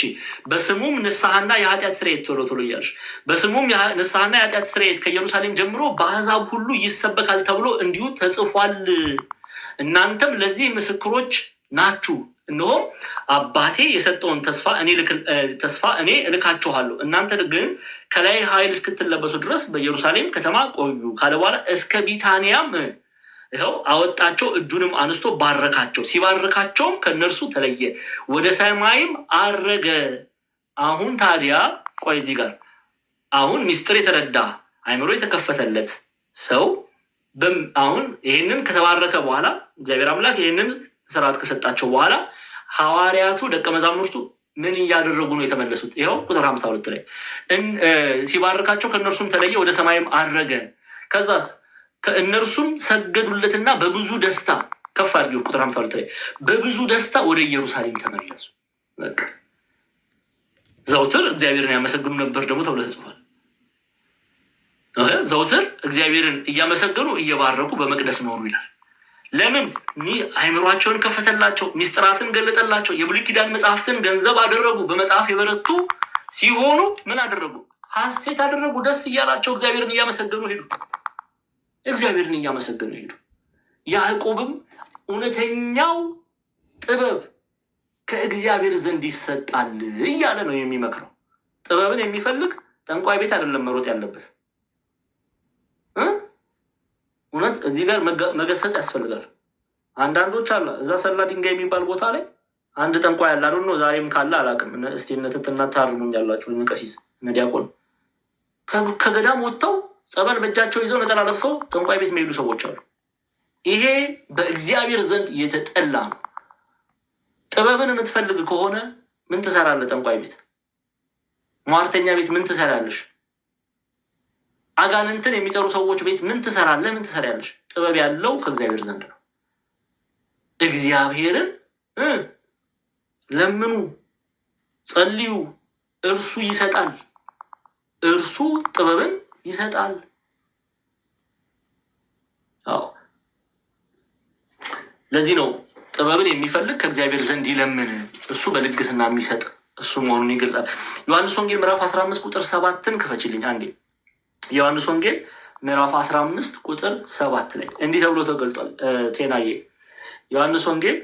በስሙም ንስሐና የኃጢአት ስርየት ቶሎ ቶሎ እያልሽ በስሙም ንስሐና የኃጢአት ስርየት ከኢየሩሳሌም ጀምሮ በአሕዛብ ሁሉ ይሰበካል ተብሎ እንዲሁ ተጽፏል። እናንተም ለዚህ ምስክሮች ናችሁ። እነሆ አባቴ የሰጠውን ተስፋ እኔ እልካችኋለሁ። እናንተ ግን ከላይ ኃይል እስክትለበሱ ድረስ በኢየሩሳሌም ከተማ ቆዩ ካለ በኋላ እስከ ቢታንያም ይኸው አወጣቸው። እጁንም አንስቶ ባረካቸው። ሲባርካቸውም ከእነርሱ ተለየ፣ ወደ ሰማይም አረገ። አሁን ታዲያ ቆይ እዚህ ጋር አሁን ሚስጥር የተረዳ አይምሮ የተከፈተለት ሰው አሁን ይህንን ከተባረከ በኋላ እግዚአብሔር አምላክ ይህንን ስርዓት ከሰጣቸው በኋላ ሐዋርያቱ ደቀ መዛሙርቱ ምን እያደረጉ ነው የተመለሱት? ይኸው ቁጥር 52 ላይ ሲባርካቸው ከእነርሱም ተለየ፣ ወደ ሰማይም አረገ። ከዛስ ከእነርሱም ሰገዱለትና በብዙ ደስታ ከፍ አድርገው ቁጥር 52 ላይ በብዙ ደስታ ወደ ኢየሩሳሌም ተመለሱ። በቃ ዘውትር እግዚአብሔርን ያመሰግኑ ነበር ደግሞ ተብሎ ተጽፏል። ዘውትር እግዚአብሔርን እያመሰገኑ እየባረኩ በመቅደስ ኖሩ ይላል። ለምን? አይምሯቸውን ከፈተላቸው፣ ሚስጥራትን ገለጠላቸው፣ የብሉይ ኪዳን መጽሐፍትን ገንዘብ አደረጉ፣ በመጽሐፍ የበረቱ ሲሆኑ ምን አደረጉ? ሐሴት አደረጉ፣ ደስ እያላቸው እግዚአብሔርን እያመሰገኑ ሄዱ። እግዚአብሔርን እያመሰገኑ ሄዱ። ያዕቆብም እውነተኛው ጥበብ ከእግዚአብሔር ዘንድ ይሰጣል እያለ ነው የሚመክረው። ጥበብን የሚፈልግ ጠንቋይ ቤት አይደለም መሮጥ ያለበት። እውነት እዚህ ጋር መገሰጽ ያስፈልጋል። አንዳንዶች አለ እዛ ሰላ ድንጋይ የሚባል ቦታ ላይ አንድ ጠንቋይ ያለ አይደል ነው። ዛሬም ካለ አላውቅም። እስቲ እነትትና ታርሙኝ ያላችሁ ቀሲስ ዲያቆን ከገዳም ወጥተው ጸበል በእጃቸው ይዘው ነጠላ ለብሰው ጠንቋይ ቤት የሚሄዱ ሰዎች አሉ። ይሄ በእግዚአብሔር ዘንድ የተጠላ ነው። ጥበብን የምትፈልግ ከሆነ ምን ትሰራለህ? ጠንቋይ ቤት፣ ሟርተኛ ቤት ምን ትሰራለሽ? አጋንንትን የሚጠሩ ሰዎች ቤት ምን ትሰራለህ? ምን ትሰራለሽ? ጥበብ ያለው ከእግዚአብሔር ዘንድ ነው። እግዚአብሔርን ለምኑ፣ ጸልዩ፣ እርሱ ይሰጣል። እርሱ ጥበብን ይሰጣል። አዎ ለዚህ ነው ጥበብን የሚፈልግ ከእግዚአብሔር ዘንድ ይለምን፣ እሱ በልግስና የሚሰጥ እሱ መሆኑን ይገልጻል። ዮሐንስ ወንጌል ምዕራፍ 15 ቁጥር 7ን ክፈችልኝ አንዴ። ዮሐንስ ወንጌል ምዕራፍ 15 ቁጥር 7 ላይ እንዲህ ተብሎ ተገልጧል። ቴናዬ ዮሐንስ ወንጌል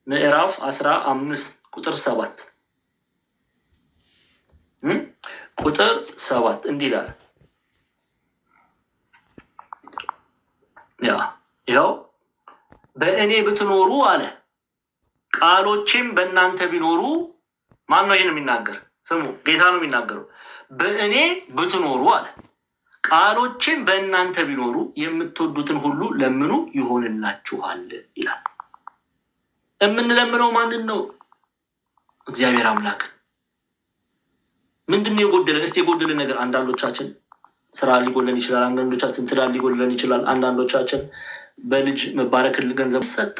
ምዕራፍ 15 ቁጥር 7 ቁጥር 7 እንዲህ ይላል። ይኸው በእኔ ብትኖሩ አለ፣ ቃሎቼም በእናንተ ቢኖሩ። ማን ነው ይህን የሚናገር? ስሙ፣ ጌታ ነው የሚናገረው። በእኔ ብትኖሩ አለ፣ ቃሎቼም በእናንተ ቢኖሩ የምትወዱትን ሁሉ ለምኑ ይሆንላችኋል ይላል። የምንለምነው ማንን ነው? እግዚአብሔር አምላክ። ምንድን ነው የጎደለን? እስቲ የጎደለን ነገር አንዳንዶቻችን ስራ ሊጎለን ይችላል። አንዳንዶቻችን ትዳር ሊጎለን ይችላል። አንዳንዶቻችን በልጅ መባረክ ገንዘብ ሰጥ